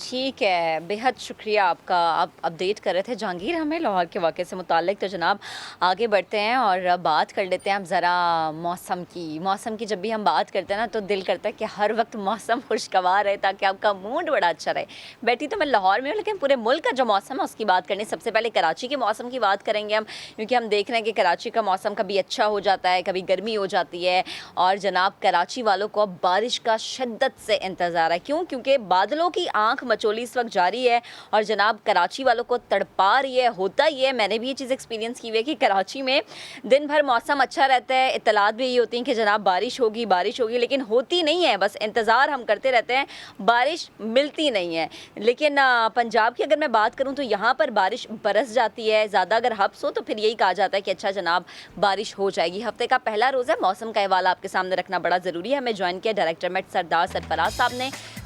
ٹھیک ہے, بہت شکریہ آپ کا. آپ اپڈیٹ کر رہے تھے جہانگیر ہمیں لاہور کے واقعے سے متعلق. تو جناب آگے بڑھتے ہیں اور بات کر لیتے ہیں ہم ذرا موسم کی. جب بھی ہم بات کرتے ہیں نا تو دل کرتا ہے کہ ہر وقت موسم خوشگوار رہے تاکہ آپ کا موڈ بڑا اچھا رہے. بیٹھی تو میں لاہور میں ہوں, لیکن پورے ملک کا جو موسم ہے اس کی بات کرنی. سب سے پہلے کراچی کے موسم کی بات کریں گے ہم, کیونکہ ہم دیکھ رہے ہیں کہ کراچی کا موسم کبھی اچھا ہو جاتا ہے, کبھی گرمی ہو جاتی ہے, اور جناب کراچی والوں کو اب بارش کا شدت سے انتظار ہے. کیوں؟ کیونکہ بادلوں کی آنکھ مچولی اس وقت جاری ہے, اور جناب کراچی والوں کو تڑپا رہی ہے. ہوتا ہی ہے, میں نے بھی یہ چیز ایکسپیرینس کی ہوئی ہے کہ کراچی میں دن بھر موسم اچھا رہتا ہے, اطلاعات بھی یہی ہوتی ہیں کہ جناب بارش ہوگی, لیکن ہوتی نہیں ہے. بس انتظار ہم کرتے رہتے ہیں, بارش ملتی نہیں ہے. لیکن پنجاب کی اگر میں بات کروں تو یہاں پر بارش برس جاتی ہے. زیادہ اگر ہبس ہو تو پھر یہی کہا جاتا ہے کہ اچھا جناب بارش ہو جائے گی. ہفتے کا پہلا روز ہے, موسم کا حوالہ آپ کے سامنے رکھنا بڑا ضروری ہے. ہمیں جوائن کیا ڈائریکٹر میٹ سردار سرفراز صاحب نے.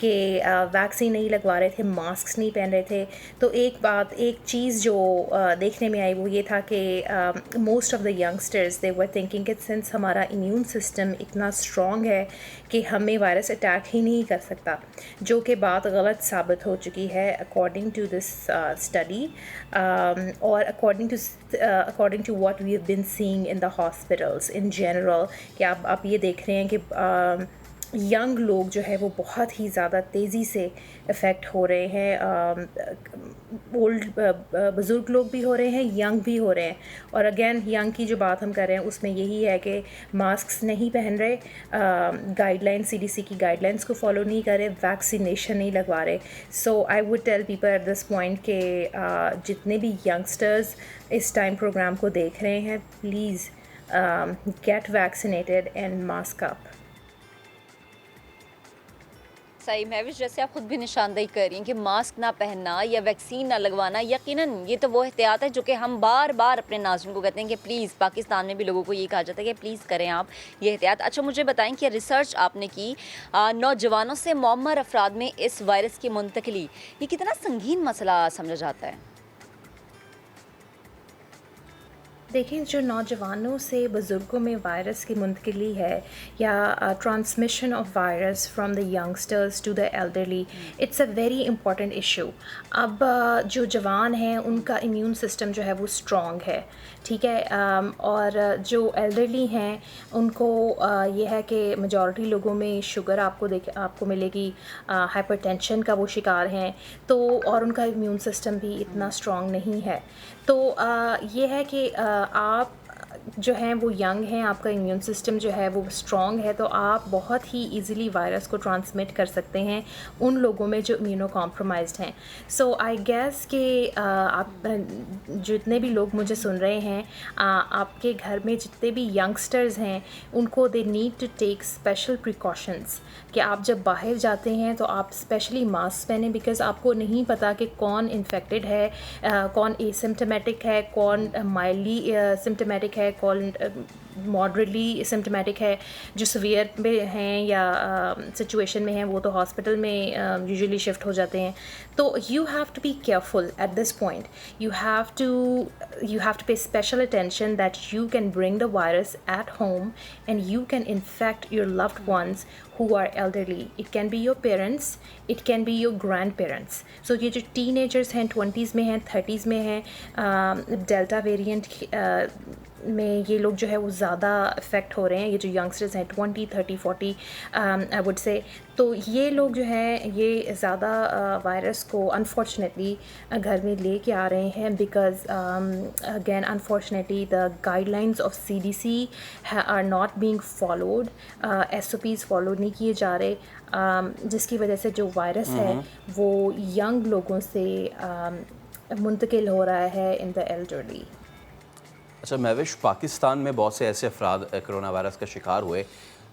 کہ ویکسین نہیں لگوا رہے تھے, ماسکس نہیں پہن رہے تھے. تو ایک چیز جو دیکھنے میں آئی وہ یہ تھا کہ most of the youngsters they were thinking کہ سنس ہمارا امیون سسٹم اتنا اسٹرانگ ہے کہ ہمیں وائرس اٹیک ہی نہیں کر سکتا, جو کہ بات غلط ثابت ہو چکی ہے اکارڈنگ ٹو دس اسٹڈی اور according to what we have been seeing in the hospitals in general. کہ آپ یہ دیکھ رہے ہیں کہ ینگ لوگ جو ہے وہ بہت ہی زیادہ تیزی سے افیکٹ ہو رہے ہیں, بزرگ لوگ بھی ہو رہے ہیں, ینگ بھی ہو رہے ہیں. اور اگین ینگ کی جو بات ہم کر رہے ہیں اس میں یہی ہے کہ ماسکس نہیں پہن رہے, گائیڈ لائن CDC کی گائیڈ لائنس کو فالو نہیں کر رہے, ویکسینیشن نہیں لگوا رہے. So I would tell people at this point کہ جتنے بھی ینگسٹرز اس ٹائم پروگرام کو دیکھ رہے ہیں, please get vaccinated and mask up. صحیح مہوش, جیسے آپ خود بھی نشاندہی کر رہی ہیں کہ ماسک نہ پہننا یا ویکسین نہ لگوانا, یقیناً یہ تو وہ احتیاط ہے جو کہ ہم بار بار اپنے ناظرین کو کہتے ہیں کہ پلیز, پاکستان میں بھی لوگوں کو یہ کہا جاتا ہے کہ پلیز کریں آپ یہ احتیاط. اچھا مجھے بتائیں کہ ریسرچ آپ نے کی نوجوانوں سے معمر افراد میں اس وائرس کی منتقلی, یہ کتنا سنگین مسئلہ سمجھا جاتا ہے؟ دیکھیں, جو نوجوانوں سے بزرگوں میں وائرس کی منتقلی ہے یا transmission of virus from the youngsters to the elderly, it's a very important issue. اب جو جوان ہیں ان کا امیون سسٹم جو ہے وہ اسٹرانگ ہے, ٹھیک ہے, اور جو ایلڈرلی ہیں ان کو یہ ہے کہ میجورٹی لوگوں میں شوگر آپ کو ملے گی, ہائپر ٹینشن کا وہ شکار ہیں, تو اور ان کا امیون سسٹم بھی اتنا اسٹرانگ نہیں ہے. تو یہ ہے کہ آپ جو ہیں وہ ینگ ہیں, آپ کا امیون سسٹم جو ہے وہ اسٹرانگ ہے, تو آپ بہت ہی ایزیلی وائرس کو ٹرانسمٹ کر سکتے ہیں ان لوگوں میں جو امیونو کمپرومائزڈ ہیں. سو آئی گیس کہ آپ جتنے بھی لوگ مجھے سن رہے ہیں, آپ کے گھر میں جتنے بھی ینگسٹرز ہیں ان کو they need to take special precautions, کہ آپ جب باہر جاتے ہیں تو آپ اسپیشلی ماسک پہنیں, بیکاز آپ کو نہیں پتہ کہ کون انفیکٹڈ ہے, کون ایسمپٹمیٹک ہے, کون مائلڈلی سمپٹمیٹک ہے, کون ماڈریٹلی سمپٹمیٹک ہے. جو سویئر میں ہیں یا سچویشن میں ہیں وہ تو ہاسپٹل میں یوزلی شفٹ ہو جاتے ہیں. تو you have to be careful at this point. You have to pay special attention that you can bring the virus at home and you can infect your loved ones who are elderly. It can be your parents, it can be your grandparents. So یہ جو teenagers ہیں, 20s میں ہیں, 30s میں ہیں, ڈیلٹا ویریئنٹ میں یہ لوگ جو ہے وہ زیادہ افیکٹ ہو رہے ہیں, یہ جو ینگسٹرز ہیں 20, 30, 40 I would say. تو یہ لوگ جو ہیں یہ زیادہ وائرس کو انفارچونیٹلی گھر میں لے کے آ رہے ہیں, because again unfortunately the guidelines of CDC are not being followed, SOPs follow نہیں کیے جا رہے, جس کی وجہ سے جو وائرس ہے وہ ینگ لوگوں سے منتقل ہو رہا ہے ان دا ایلڈرلی. اچھا مہوش, پاکستان میں بہت سے ایسے افراد کرونا وائرس کا شکار ہوئے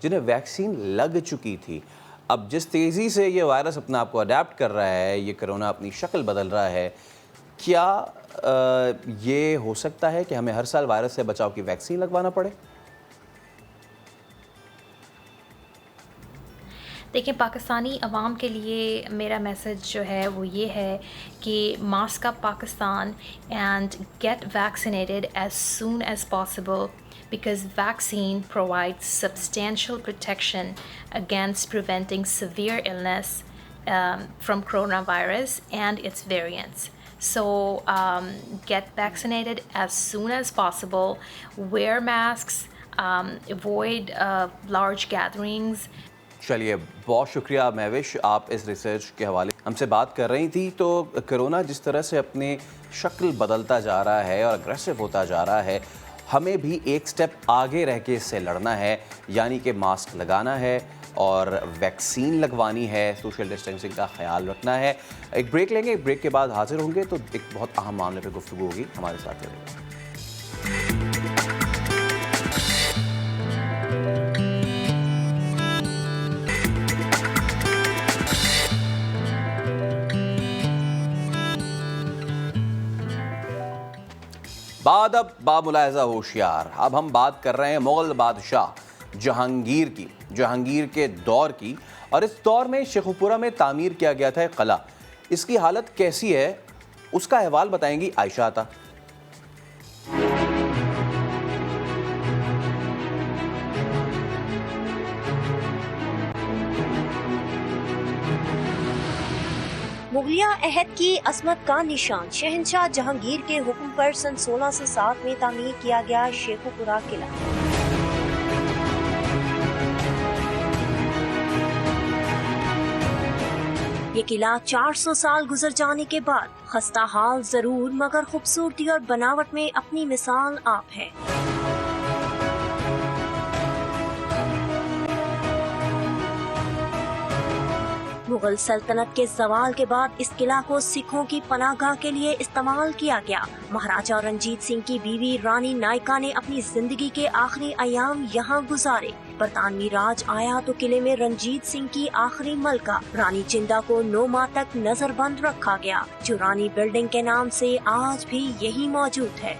جنہیں ویکسین لگ چکی تھی. اب جس تیزی سے یہ وائرس اپنا آپ کو اڈیپٹ کر رہا ہے, یہ کرونا اپنی شکل بدل رہا ہے, کیا یہ ہو سکتا ہے کہ ہمیں ہر سال وائرس سے بچاؤ کی ویکسین لگوانا پڑے؟ دیکھیں, پاکستانی عوام کے لیے میرا میسج جو ہے وہ یہ ہے کہ mask up Pakistan and get vaccinated as soon as possible, because vaccine provides substantial protection against preventing severe illness from coronavirus and its variants. So get vaccinated as soon as possible, wear masks, avoid large gatherings. چلیے, بہت شکریہ مہوش, آپ اس ریسرچ کے حوالے ہم سے بات کر رہی تھی. تو کرونا جس طرح سے اپنی شکل بدلتا جا رہا ہے اور اگریسو ہوتا جا رہا ہے, ہمیں بھی ایک سٹیپ آگے رہ کے اس سے لڑنا ہے, یعنی کہ ماسک لگانا ہے اور ویکسین لگوانی ہے, سوشل ڈسٹینسنگ کا خیال رکھنا ہے. ایک بریک لیں گے, ایک بریک کے بعد حاضر ہوں گے تو ایک بہت اہم معاملے پہ گفتگو ہوگی. ہمارے ساتھ رہیے. اب باملاحظہ ہوشیار, اب ہم بات کر رہے ہیں مغل بادشاہ جہانگیر کی, جہانگیر کے دور کی, اور اس دور میں شیخوپورہ میں تعمیر کیا گیا تھا ایک قلعہ. اس کی حالت کیسی ہے اس کا احوال بتائیں گی عائشہ عطا. مغلیہ عہد کی عظمت کا نشان شہنشاہ جہانگیر کے حکم پر سن 1607 میں تعمیر کیا گیا شیخوپورہ قلعہ. یہ قلعہ 400 سال گزر جانے کے بعد خستہ حال ضرور مگر خوبصورتی اور بناوٹ میں اپنی مثال آپ ہے. مغل سلطنت کے زوال کے بعد اس قلعہ کو سکھوں کی پناہ گاہ کے لیے استعمال کیا گیا. مہاراجہ رنجیت سنگھ کی بیوی رانی نائکا نے اپنی زندگی کے آخری ایام یہاں گزارے. برطانوی راج آیا تو قلعے میں رنجیت سنگھ کی آخری ملکہ رانی چندا کو 9 ماہ تک نظر بند رکھا گیا، جو رانی بلڈنگ کے نام سے آج بھی یہی موجود ہے.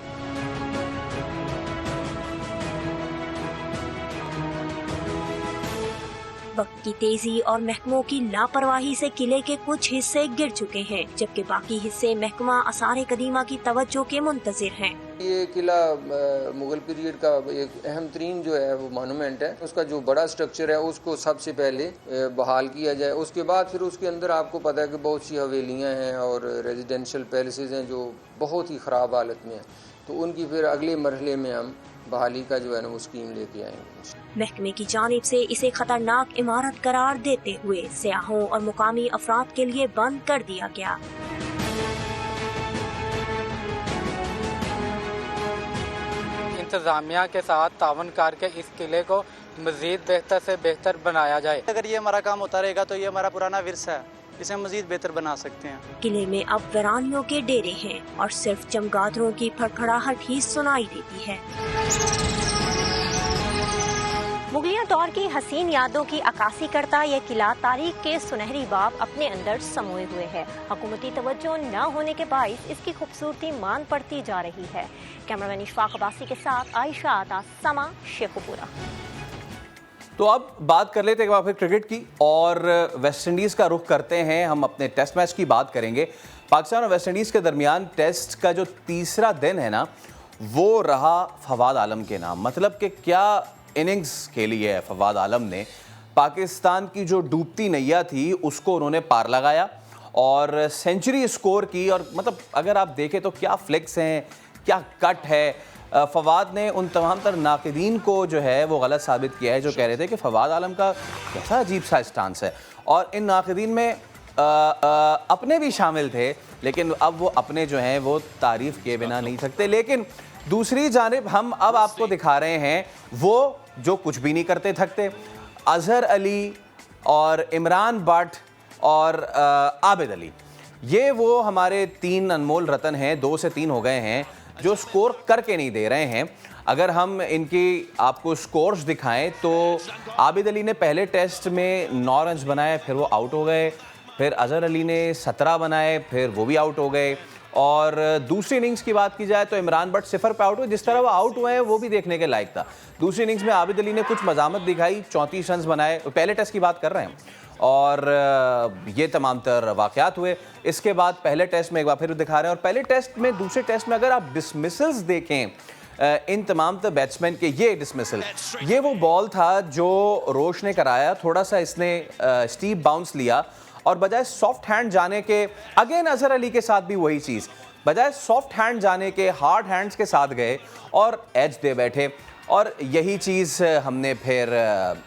وقت کی تیزی اور محکموں کی لاپرواہی سے قلعے کے کچھ حصے گر چکے ہیں، جبکہ باقی حصے محکمہ آثار قدیمہ کی توجہ کے منتظر ہیں. یہ قلعہ مغل پیریڈ کا ایک اہم ترین جو ہے وہ مانومنٹ ہے. اس کا جو بڑا سٹرکچر ہے اس کو سب سے پہلے بحال کیا جائے. اس کے بعد پھر اس کے اندر آپ کو پتہ ہے کہ بہت سی حویلیاں ہیں اور ریزیڈینشل پیلسز ہیں جو بہت ہی خراب حالت میں ہیں، تو ان کی پھر اگلے مرحلے میں ہم بحالی کا جو ہے نا وہ اسکیم لے کے آئیں گے. محکمے کی جانب سے اسے خطرناک عمارت قرار دیتے ہوئے سیاحوں اور مقامی افراد کے لیے بند کر دیا گیا. انتظامیہ کے ساتھ تعاون کر کے اس قلعے کو مزید بہتر سے بہتر بنایا جائے. اگر یہ ہمارا کام ہوتا رہے گا تو یہ ہمارا پرانا ورثہ ہے، اسے مزید بہتر بنا سکتے ہیں. قلعے میں اب ویرانیوں کے ڈیرے ہیں اور صرف چمگادڑوں کی پھڑپھڑاہٹ ہی سنائی دیتی ہے. مغلیہ دور کی حسین یادوں کی عکاسی کرتا یہ قلعہ تاریخ کے سنہری باب اپنے اندر سموئے ہوئے ہے. حکومتی توجہ نہ ہونے کے باعث اس کی خوبصورتی مان پڑتی جا رہی ہے. کیمرامین اشفاق عباسی کے ساتھ عائشہ عطا، سما، شیخوپورہ. تو اب بات کر لیتے ہیں ایک بار پھر کرکٹ کی، اور ویسٹ انڈیز کا رخ کرتے ہیں. ہم اپنے ٹیسٹ میچ کی بات کریں گے. پاکستان اور ویسٹ انڈیز کے درمیان ٹیسٹ کا جو تیسرا دن ہے نا وہ رہا فواد عالم کے نام. مطلب کہ کیا اننگز کھیلی ہے فواد عالم نے. پاکستان کی جو ڈوبتی نیا تھی اس کو انہوں نے پار لگایا اور سینچری اسکور کی. اور مطلب اگر آپ دیکھیں تو کیا فلکس ہیں، کیا کٹ ہے. فواد نے ان تمام تر ناقدین کو جو ہے وہ غلط ثابت کیا ہے جو کہہ رہے تھے کہ فواد عالم کا کیسا عجیب سا اسٹانس ہے. اور ان ناقدین میں اپنے بھی شامل تھے، لیکن اب وہ اپنے جو ہیں وہ تعریف کیے بنا نہیں سکتے. لیکن دوسری جانب ہم اب آپ کو دکھا رہے ہیں وہ جو کچھ بھی نہیں کرتے تھکتے. اظہر علی اور عمران بٹ اور عابد علی، یہ وہ ہمارے 3 انمول رتن ہیں، 2 سے 3 ہو گئے ہیں جو سکور کر کے نہیں دے رہے ہیں. اگر ہم ان کی آپ کو سکورز دکھائیں تو عابد علی نے پہلے ٹیسٹ میں 9 رنز بنائے، پھر وہ آؤٹ ہو گئے. پھر اظہر علی نے 17 بنائے، پھر وہ بھی آؤٹ ہو گئے. اور دوسری اننگز کی بات کی جائے تو عمران بٹ 0 پہ آؤٹ ہوئے. جس طرح وہ آؤٹ ہوئے ہیں وہ بھی دیکھنے کے لائق تھا. دوسری اننگز میں عابد علی نے کچھ مزاحمت دکھائی، 34 رنز بنائے. پہلے ٹیسٹ کی بات کر رہے ہیں اور یہ تمام تر واقعات ہوئے. اس کے بعد پہلے ٹیسٹ میں ایک بار پھر دکھا رہے ہیں. اور پہلے ٹیسٹ میں، دوسرے ٹیسٹ میں اگر آپ ڈسمسلز دیکھیں ان تمام تر بیٹسمین کے، یہ ڈسمسل، یہ وہ بال تھا جو روش نے کرایا. تھوڑا سا اس نے اسٹیپ باؤنس لیا اور بجائے سافٹ ہینڈ جانے کے، اگین اظہر علی کے ساتھ بھی وہی چیز، بجائے سافٹ ہینڈ جانے کے ہارڈ ہینڈز کے ساتھ گئے اور ایج دے بیٹھے. اور یہی چیز ہم نے پھر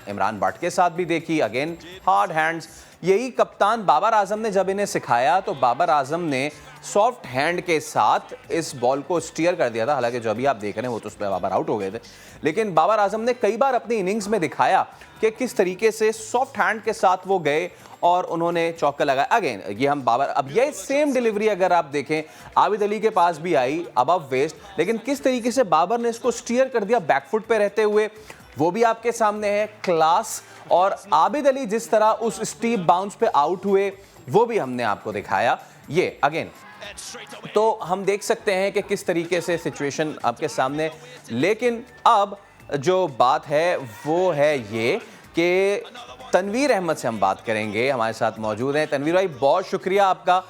عمران بٹ کے ساتھ بھی دیکھی، اگین ہارڈ ہینڈز. یہی کپتان بابر اعظم نے جب انہیں سکھایا تو بابر اعظم نے سافٹ ہینڈ کے ساتھ اس بال کو اسٹیئر کر دیا تھا. حالانکہ جو ابھی آپ دیکھ رہے ہیں وہ تو اس پہ بابر آؤٹ ہو گئے تھے، لیکن بابر اعظم نے کئی بار اپنی اننگز میں دکھایا کہ کس طریقے سے سافٹ ہینڈ کے ساتھ وہ گئے اور انہوں نے چوکا لگایا. اگین یہ ہم بابر، اب یہ سیم ڈیلیوری اگر آپ دیکھیں عابد علی کے پاس بھی آئی ابو ویسٹ، لیکن کس طریقے سے بابر نے اس کو اسٹیئر کر دیا بیک فٹ پہ رہتے ہوئے، وہ بھی آپ کے سامنے ہے. کلاس. اور عابد علی جس طرح اس اسٹیپ باؤنس پہ آؤٹ ہوئے وہ بھی ہم نے آپ کو دکھایا. یہ اگین تو ہم دیکھ سکتے ہیں کہ کس طریقے سے سچویشن آپ کے سامنے. لیکن اب جو بات ہے وہ ہے یہ کہ تنویر احمد سے ہم بات کریں گے, ہمارے ساتھ موجود ہیں. تنویر بھائی بہت شکریہ آپ کا.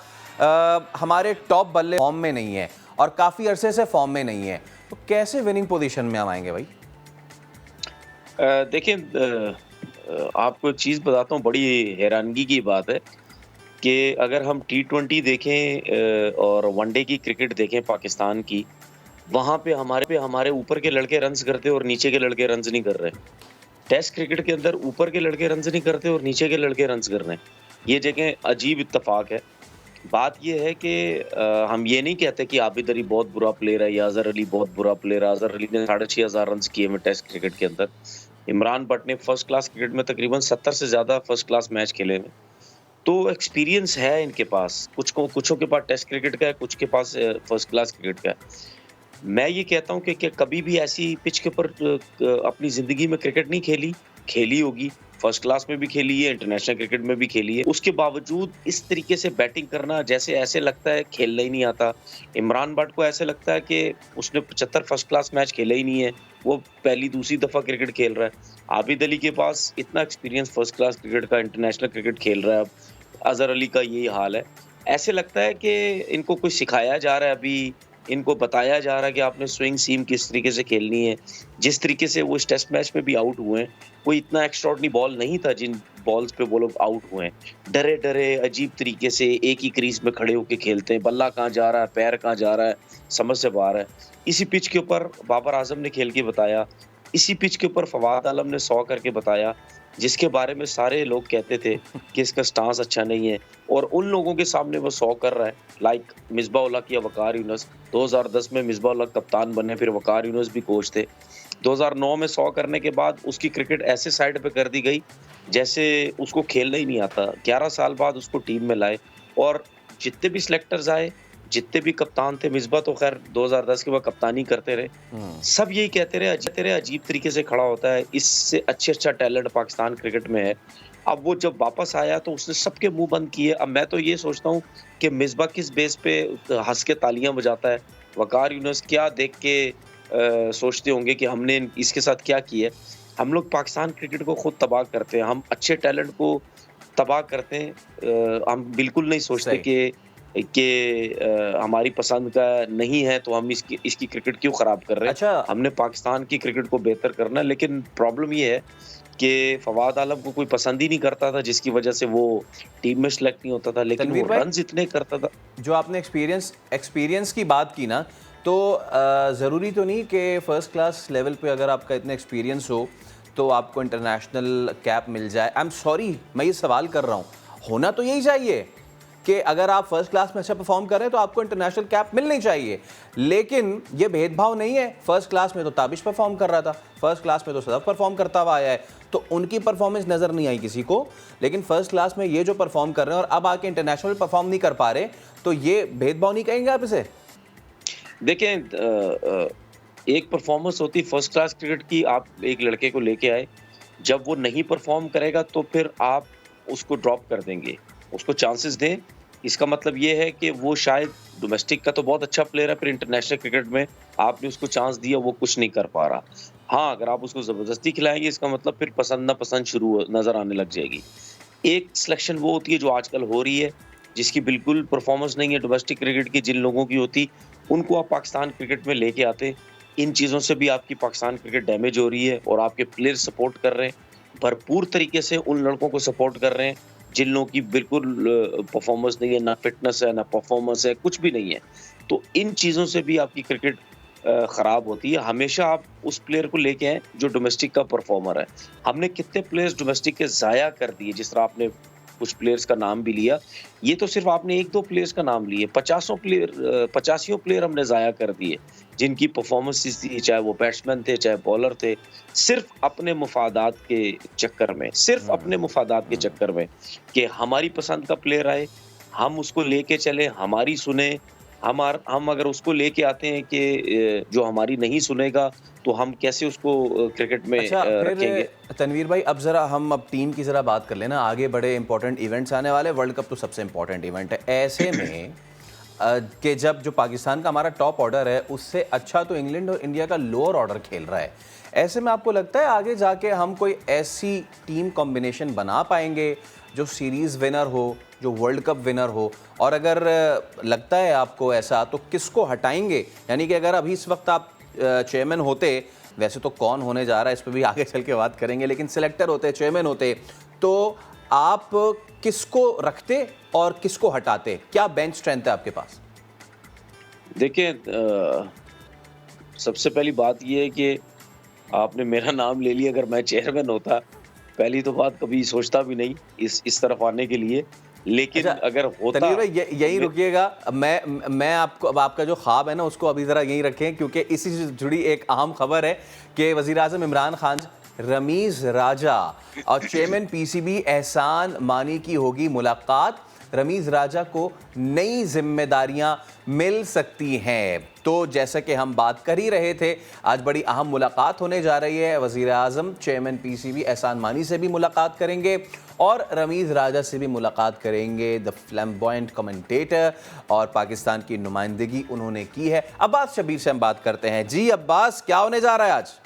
ہمارے ٹاپ بلے فارم میں نہیں ہیں اور کافی عرصے سے فارم میں نہیں ہیں, تو کیسے وننگ پوزیشن میں ہم آئیں گے بھائی؟ دیکھیں آپ کو ایک چیز بتاتا ہوں, بڑی حیرانگی کی بات ہے کہ اگر ہم T20 دیکھیں اور ون ڈے کی کرکٹ دیکھیں پاکستان کی, وہاں پہ ہمارے اوپر کے لڑکے رنز کرتے اور نیچے کے لڑکے رنز نہیں کر رہے. ٹیسٹ کرکٹ کے اندر اوپر کے لڑکے رنز نہیں کرتے اور نیچے کے لڑکے رنز کر رہے ہیں. یہ جگہ عجیب اتفاق ہے. بات یہ ہے کہ ہم یہ نہیں کہتے کہ عابد علی بہت برا پلیئر ہے یا اظہر علی بہت برا پلیئر ہے. اظہر علی نے 6,500 رنز کیے ہیں ٹیسٹ کرکٹ کے اندر. عمران بٹ نے فرسٹ کلاس کرکٹ میں تقریباً 70 سے زیادہ فرسٹ کلاس میچ کھیلے ہیں. تو ایکسپیرینس ہے ان کے پاس. کچھوں کے پاس ٹیسٹ کرکٹ کا ہے, کچھ کے پاس فرسٹ کلاس کرکٹ کا ہے. میں یہ کہتا ہوں کہ کبھی بھی ایسی پچ کے اوپر اپنی زندگی میں کرکٹ نہیں کھیلی ہوگی. فرسٹ کلاس میں بھی کھیلی ہے, انٹرنیشنل کرکٹ میں بھی کھیلی ہے. اس کے باوجود اس طریقے سے بیٹنگ کرنا جیسے ایسے لگتا ہے کھیلنا ہی نہیں آتا. عمران بٹ کو ایسے لگتا ہے کہ اس نے 75 فرسٹ کلاس میچ کھیلا ہی نہیں ہے, وہ پہلی دوسری دفعہ کرکٹ کھیل رہا ہے. عابد علی کے پاس اتنا ایکسپیرینس فرسٹ کلاس کرکٹ کا, انٹرنیشنل کرکٹ کھیل رہا ہے. اب اظہر علی کا یہی حال ہے. ایسے لگتا ہے کہ ان کو کچھ سکھایا جا رہا ہے, ابھی ان کو بتایا جا رہا ہے کہ آپ نے سوئنگ سیم کس طریقے سے کھیلنی ہے. جس طریقے سے وہ اس ٹیسٹ میچ میں بھی آؤٹ ہوئے ہیں, کوئی اتنا ایکسٹراڈنری بال نہیں تھا جن بالز پہ وہ لوگ آؤٹ ہوئے ہیں. ڈرے عجیب طریقے سے ایک ہی کریز میں کھڑے ہو کے کھیلتے ہیں. بلہ کہاں جا رہا ہے, پیر کہاں جا رہا ہے, سمجھ سے باہر ہے. اسی پچ کے اوپر بابر اعظم نے کھیل کے بتایا, اسی پچ کے اوپر فواد عالم نے 100 کر کے بتایا, جس کے بارے میں سارے لوگ کہتے تھے کہ اس کا سٹانس اچھا نہیں ہے, اور ان لوگوں کے سامنے وہ 100 کر رہا ہے. لائک مصباح الحق یا وقار یونس. 2010 میں مصباح الحق کپتان بنے, پھر وقار یونس بھی کوچ تھے. 2009 میں 100 کرنے کے بعد اس کی کرکٹ ایسے سائڈ پہ کر دی گئی جیسے اس کو کھیلنا ہی نہیں آتا. 11 سال بعد اس کو ٹیم میں لائے, اور جتنے بھی سلیکٹرز آئے, جتنے بھی کپتان تھے, مصباح تو خیر 2010 کے بعد کپتانی کرتے رہے, سب یہی کہتے رہے عجیب طریقے سے کھڑا ہوتا ہے, اس سے اچھا ٹیلنٹ پاکستان کرکٹ میں ہے. اب وہ جب واپس آیا تو اس نے سب کے منہ بند کیے. اب میں تو یہ سوچتا ہوں کہ مصباح کس بیس پہ ہنس کے تالیاں بجاتا ہے, وقار یونس کیا دیکھ کے سوچتے ہوں گے کہ ہم نے اس کے ساتھ کیا کیا ہے. ہم لوگ پاکستان کرکٹ کو خود تباہ کرتے ہیں, ہم اچھے ٹیلنٹ کو تباہ کرتے ہیں. ہم بالکل نہیں سوچتے کہ ہماری پسند کا نہیں ہے تو ہم اس کی کرکٹ کیوں خراب کر رہے ہیں. ہم نے پاکستان کی کرکٹ کو بہتر کرنا ہے. لیکن پرابلم یہ ہے کہ فواد عالم کو کوئی پسند ہی نہیں کرتا تھا, جس کی وجہ سے وہ ٹیم میں سلیکٹ نہیں ہوتا تھا, لیکن وہ رنز اتنے کرتا تھا. جو آپ نے ایکسپیرینس کی بات کی نا, تو ضروری تو نہیں کہ فرسٹ کلاس لیول پہ اگر آپ کا اتنا ایکسپیرینس ہو تو آپ کو انٹرنیشنل کیپ مل جائے. آئی ایم سوری, میں یہ سوال کر رہا ہوں, ہونا تو یہی چاہیے کہ اگر آپ فرسٹ کلاس میں اچھا پرفارم کر رہے ہیں تو آپ کو انٹرنیشنل کیپ ملنی چاہیے. لیکن یہ بھید بھاؤ نہیں ہے. فرسٹ کلاس میں تو تابش پرفارم کر رہا تھا, فرسٹ کلاس میں تو صدف پرفارم کرتا ہوا آیا ہے, تو ان کی پرفارمنس نظر نہیں آئی کسی کو. لیکن فرسٹ کلاس میں یہ جو پرفارم کر رہے ہیں اور اب آ کے انٹرنیشنل پرفارم نہیں کر پا رہے, تو یہ بھید بھاؤ نہیں کہیں گے آپ اسے؟ دیکھیں, ایک پرفارمنس ہوتی فرسٹ کلاس کرکٹ کی. آپ ایک لڑکے کو لے کے آئے, جب وہ نہیں پرفارم کرے گا تو پھر آپ اس کو ڈراپ کر دیں گے, اس کو چانسز دیں. اس کا مطلب یہ ہے کہ وہ شاید ڈومیسٹک کا تو بہت اچھا پلیئر ہے, پھر انٹرنیشنل کرکٹ میں آپ نے اس کو چانس دیا, وہ کچھ نہیں کر پا رہا. ہاں, اگر آپ اس کو زبردستی کھلائیں گے, اس کا مطلب پھر پسند نہ پسند شروع نظر آنے لگ جائے گی. ایک سلیکشن وہ ہوتی ہے جو آج کل ہو رہی ہے, جس کی بالکل پرفارمنس نہیں ہے ڈومیسٹک کرکٹ کی. جن لوگوں کی ہوتی ان کو آپ پاکستان کرکٹ میں لے کے آتے. ان چیزوں سے بھی آپ کی پاکستان کرکٹ ڈیمیج ہو رہی ہے, اور آپ کے پلیئر سپورٹ کر رہے ہیں, بھرپور طریقے سے ان لڑکوں کو سپورٹ کر رہے ہیں جن لوگوں کی بالکل پرفارمنس نہیں ہے, نہ فٹنس ہے, نہ پرفارمنس ہے, کچھ بھی نہیں ہے. تو ان چیزوں سے بھی آپ کی کرکٹ خراب ہوتی ہے. ہمیشہ آپ اس پلیئر کو لے کے آئیں جو ڈومیسٹک کا پرفارمر ہے. ہم نے کتنے پلیئرز ڈومیسٹک کے ضائع کر دیے, جس طرح آپ نے کچھ پلیئرز کا نام بھی لیا. یہ تو صرف آپ نے 1-2 پلیئرز کا نام لیے, 85 پلیئر ہم نے ضائع کر دیے جن کی پرفارمنس تھی, چاہے وہ بیٹسمین تھے چاہے بالر تھے, صرف اپنے مفادات کے چکر میں, کہ ہماری پسند کا پلیئر آئے, ہم اس کو لے کے چلے, ہماری سنیں. ہم اگر اس کو لے کے آتے ہیں کہ جو ہماری نہیں سنے گا, تو ہم کیسے اس کو کرکٹ میں رکھیں گے؟ تنویر بھائی, اب ذرا ہم ٹیم کی ذرا بات کر لینا. آگے بڑے امپورٹنٹ ایونٹس آنے والے, ورلڈ کپ تو سب سے امپورٹنٹ ایونٹ ہے. ایسے میں کہ جب جو پاکستان کا ہمارا ٹاپ آرڈر ہے اس سے اچھا تو انگلینڈ اور انڈیا کا لوور آرڈر کھیل رہا ہے. ایسے میں آپ کو لگتا ہے آگے جا کے ہم کوئی ایسی ٹیم کمبینیشن بنا پائیں گے جو سیریز ونر ہو, جو ورلڈ کپ ونر ہو؟ اور اگر لگتا ہے آپ کو ایسا تو کس کو ہٹائیں گے؟ یعنی کہ اگر ابھی اس وقت آپ چیئرمین ہوتے, ویسے تو کون ہونے جا رہا ہے اس پہ بھی آگے چل کے بات کریں گے, لیکن سلیکٹر ہوتے, چیئرمین ہوتے, تو آپ کس کو رکھتے اور کس کو ہٹاتے؟ کیا بینچ اسٹرینتھ ہے آپ کے پاس؟ دیکھیں, سب سے پہلی بات یہ ہے کہ آپ نے میرا نام لے لیا. اگر میں چیئرمین ہوتا, پہلی تو بات کبھی سوچتا بھی نہیں اس طرف آنے کے لیے, لیکن اگر ہوتا. تنویر بھائی یہیں رکیے گا, میں آپ کو, اب آپ کا جو خواب ہے نا اس کو ابھی ذرا یہیں رکھیں, کیونکہ اسی سے جڑی ایک اہم خبر ہے کہ وزیر اعظم عمران خان, رمیز راجہ اور chairman P C B Ehsan Mani کی ہوگی ملاقات. رمیز راجہ کو نئی ذمہ داریاں مل سکتی ہیں. تو جیسا کہ ہم بات کر ہی رہے تھے, آج بڑی اہم ملاقات ہونے جا رہی ہے. وزیر اعظم chairman P C B Ehsan Mani سے بھی ملاقات کریں گے اور رمیز راجہ سے بھی ملاقات کریں گے. دا فلیمبوائنٹ کمنٹیٹر, اور پاکستان کی نمائندگی انہوں نے کی ہے. عباس شبیر سے ہم بات کرتے ہیں. جی عباس, کیا ہونے جا رہا ہے آج؟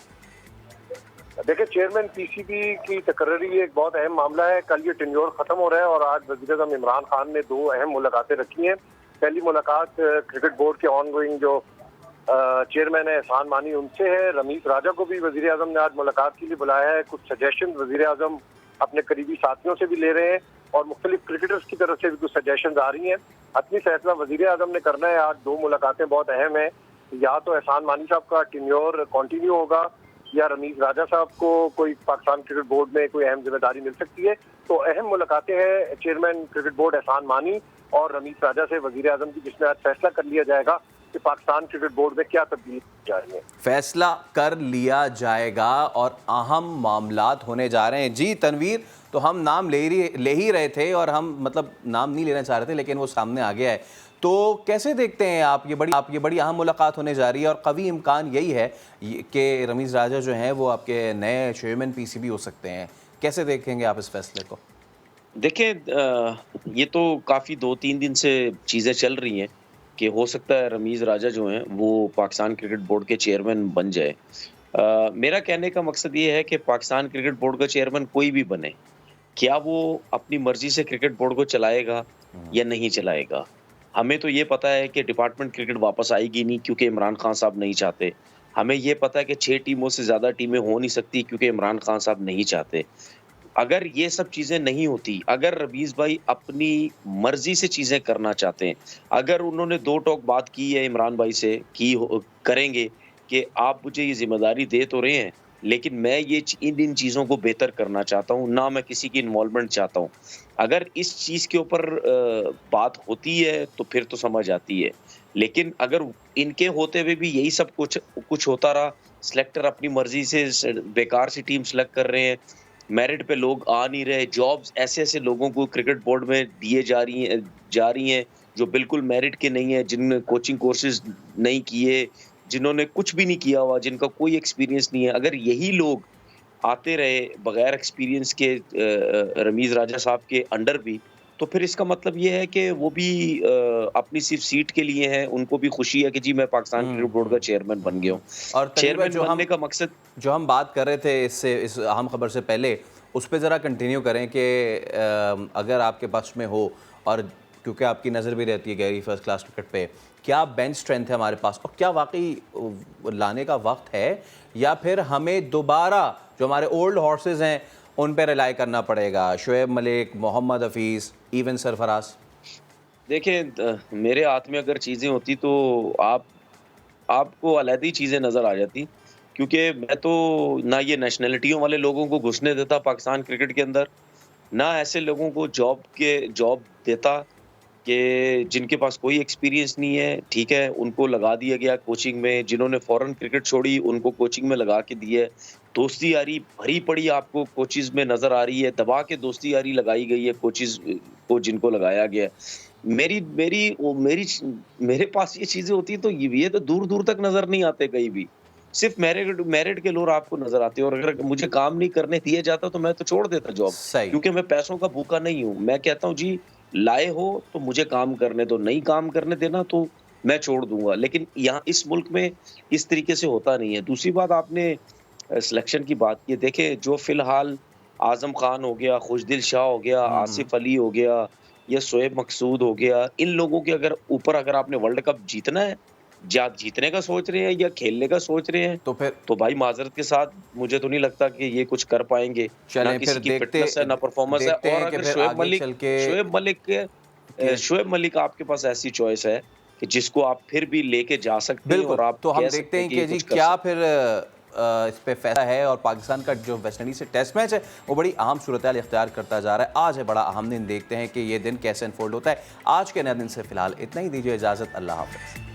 دیکھیں, چیئرمین پی سی بی کی تقرری ایک بہت اہم معاملہ ہے. کل یہ ٹینیور ختم ہو رہا ہے اور آج وزیر اعظم عمران خان نے 2 اہم ملاقاتیں رکھی ہیں. پہلی ملاقات کرکٹ بورڈ کے آن گوئنگ جو چیئرمین ہے احسان مانی, ان سے ہے. رمیز راجہ کو بھی وزیر اعظم نے آج ملاقات کے لیے بلایا ہے. کچھ سجیشن وزیر اعظم اپنے قریبی ساتھیوں سے بھی لے رہے ہیں اور مختلف کرکٹرز کی طرف سے بھی کچھ سجیشنز آ رہی ہیں. حتمی فیصلہ وزیر اعظم نے کرنا ہے. آج 2 ملاقاتیں بہت اہم ہیں. یا تو احسان مانی صاحب کا ٹینیور کنٹینیو ہوگا یا رمیز راجہ صاحب کو کوئی پاکستان کرکٹ بورڈ میں کوئی اہم ذمہ داری مل سکتی ہے. تو اہم ملاقاتیں ہیں chairman cricket board Ehsan Mani اور رمیز راجہ سے وزیر اعظم کی, جس میں آج فیصلہ کر لیا جائے گا کہ پاکستان کرکٹ بورڈ میں کیا تبدیلی جائیں گے. فیصلہ کر لیا جائے گا اور اہم معاملات ہونے جا رہے ہیں. جی تنویر, تو ہم نام لے ہی رہے تھے اور ہم مطلب نام نہیں لینا چاہ رہے تھے, لیکن وہ سامنے آ گیا ہے. تو کیسے دیکھتے ہیں آپ یہ بڑی اہم ملاقات ہونے جا رہی ہے اور قوی امکان یہی ہے کہ رمیز راجہ جو ہیں وہ آپ کے نئے چیئرمین پی سی بی ہو سکتے ہیں. کیسے دیکھیں گے آپ اس فیصلے کو؟ دیکھیں, یہ تو کافی 2-3 دن سے چیزیں چل رہی ہیں کہ ہو سکتا ہے رمیز راجہ جو ہیں وہ پاکستان کرکٹ بورڈ کے چیئرمین بن جائے. میرا کہنے کا مقصد یہ ہے کہ پاکستان کرکٹ بورڈ کا چیئرمین کوئی بھی بنے, کیا وہ اپنی مرضی سے کرکٹ بورڈ کو چلائے گا یا نہیں چلائے گا. ہمیں تو یہ پتا ہے کہ ڈپارٹمنٹ کرکٹ واپس آئے گی نہیں کیونکہ عمران خان صاحب نہیں چاہتے. ہمیں یہ پتا ہے کہ 6 ٹیموں سے زیادہ ٹیمیں ہو نہیں سکتی کیونکہ عمران خان صاحب نہیں چاہتے. اگر یہ سب چیزیں نہیں ہوتی, اگر رمیز بھائی اپنی مرضی سے چیزیں کرنا چاہتے ہیں, اگر انہوں نے 2 ٹوک بات کی ہے عمران بھائی سے کی کریں گے کہ آپ مجھے یہ ذمہ داری دے تو رہے ہیں لیکن میں یہ ان چیزوں کو بہتر کرنا چاہتا ہوں, نہ میں کسی کی انوالومنٹ چاہتا ہوں. اگر اس چیز کے اوپر بات ہوتی ہے تو پھر تو سمجھ آتی ہے. لیکن اگر ان کے ہوتے ہوئے بھی یہی سب کچھ ہوتا رہا, سلیکٹر اپنی مرضی سے بیکار سی ٹیم سلیکٹ کر رہے ہیں, میرٹ پہ لوگ آ نہیں رہے, جابز ایسے لوگوں کو کرکٹ بورڈ میں دیے جا رہی ہیں جو بالکل میرٹ کے نہیں ہیں, جن نے کوچنگ کورسز نہیں کیے, جنہوں نے کچھ بھی نہیں کیا ہوا, جن کا کوئی ایکسپیرینس نہیں ہے. اگر یہی لوگ آتے رہے بغیر ایکسپیرینس کے رمیز راجہ صاحب کے انڈر بھی, تو پھر اس کا مطلب یہ ہے کہ وہ بھی اپنی صرف سیٹ کے لیے ہیں. ان کو بھی خوشی ہے کہ جی میں پاکستان کرکٹ بورڈ کا چیئرمین بن گیا ہوں. اور چیئرمین بننے کا مقصد جو ہم بات کر رہے تھے اس اہم خبر سے پہلے, اس پہ ذرا کنٹینیو کریں کہ اگر آپ کے پاس میں ہو, اور کیونکہ آپ کی نظر بھی رہتی ہے گہری فرسٹ کلاس کرکٹ پہ, کیا بینچ اسٹرینتھ ہے ہمارے پاس اور کیا واقعی لانے کا وقت ہے, یا پھر ہمیں دوبارہ جو ہمارے اولڈ ہارسز ہیں ان پہ ریلائی کرنا پڑے گا؟ شعیب ملک, محمد حفیظ, ایون سرفراز. دیکھیں, میرے ہاتھ میں اگر چیزیں ہوتی تو آپ کو علیحدہ چیزیں نظر آ جاتی, کیونکہ میں تو نہ یہ نیشنلٹیوں والے لوگوں کو گھسنے دیتا پاکستان کرکٹ کے اندر, نہ ایسے لوگوں کو جاب دیتا کہ جن کے پاس کوئی ایکسپیرینس نہیں ہے. ٹھیک ہے, ان کو لگا دیا گیا کوچنگ میں, جنہوں نے فوراً کرکٹ چھوڑی ان کو کوچنگ میں لگا کے دیا. دوستی یاری بھری پڑی آپ کو کوچز میں نظر آ رہی ہے, دبا کے دوستی یاری لگائی گئی ہے کوچز کو جن کو لگایا گیا. میرے پاس یہ چیزیں ہوتی تو یہ تو دور تک نظر نہیں آتے کہیں بھی, صرف میرٹ کے لوگ آپ کو نظر آتے ہیں. اور اگر مجھے کام نہیں کرنے دیا جاتا تو میں تو چھوڑ دیتا جاب, کیونکہ میں پیسوں کا بھوکا نہیں ہوں. میں کہتا ہوں جی لائے ہو تو مجھے کام کرنے دو, نہیں کام کرنے دینا تو میں چھوڑ دوں گا. لیکن یہاں اس ملک میں اس طریقے سے ہوتا نہیں ہے. دوسری بات, آپ نے سلیکشن کی بات کی, دیکھیں جو فی الحال اعظم خان ہو گیا, خوشدل شاہ ہو گیا, آصف علی ہو گیا یا شعیب مقصود ہو گیا, ان لوگوں کے اگر آپ نے ورلڈ کپ جیتنا ہے, جیتنے کا سوچ رہے ہیں یا کھیلنے کا سوچ رہے ہیں, تو بھائی معذرت کے ساتھ مجھے تو نہیں لگتا کہ یہ کچھ کر پائیں گے. نہ کسی کی فٹنس ہے, نہ پرفارمنس ہے. اور اگر شعیب ملک آپ کے پاس ایسی چوائس ہے کہ جس کو آپ پھر بھی لے کے جا سکتے ہیں, اور آپ تو ہم دیکھتے ہیں کہ جی کیا پھر اس پہ فیصلہ ہے. اور پاکستان کا جو ویسٹ انڈیز سے ٹیسٹ میچ ہے وہ بڑی اہم صورتحال اختیار کرتا جا رہا ہے. آج ہے بڑا اہم دن, دیکھتے ہیں کہ یہ دن کیسے انفولڈ ہوتا ہے. آج کے نئے دن سے فی الحال اتنا ہی, دیجیے اجازت, اللہ حافظ.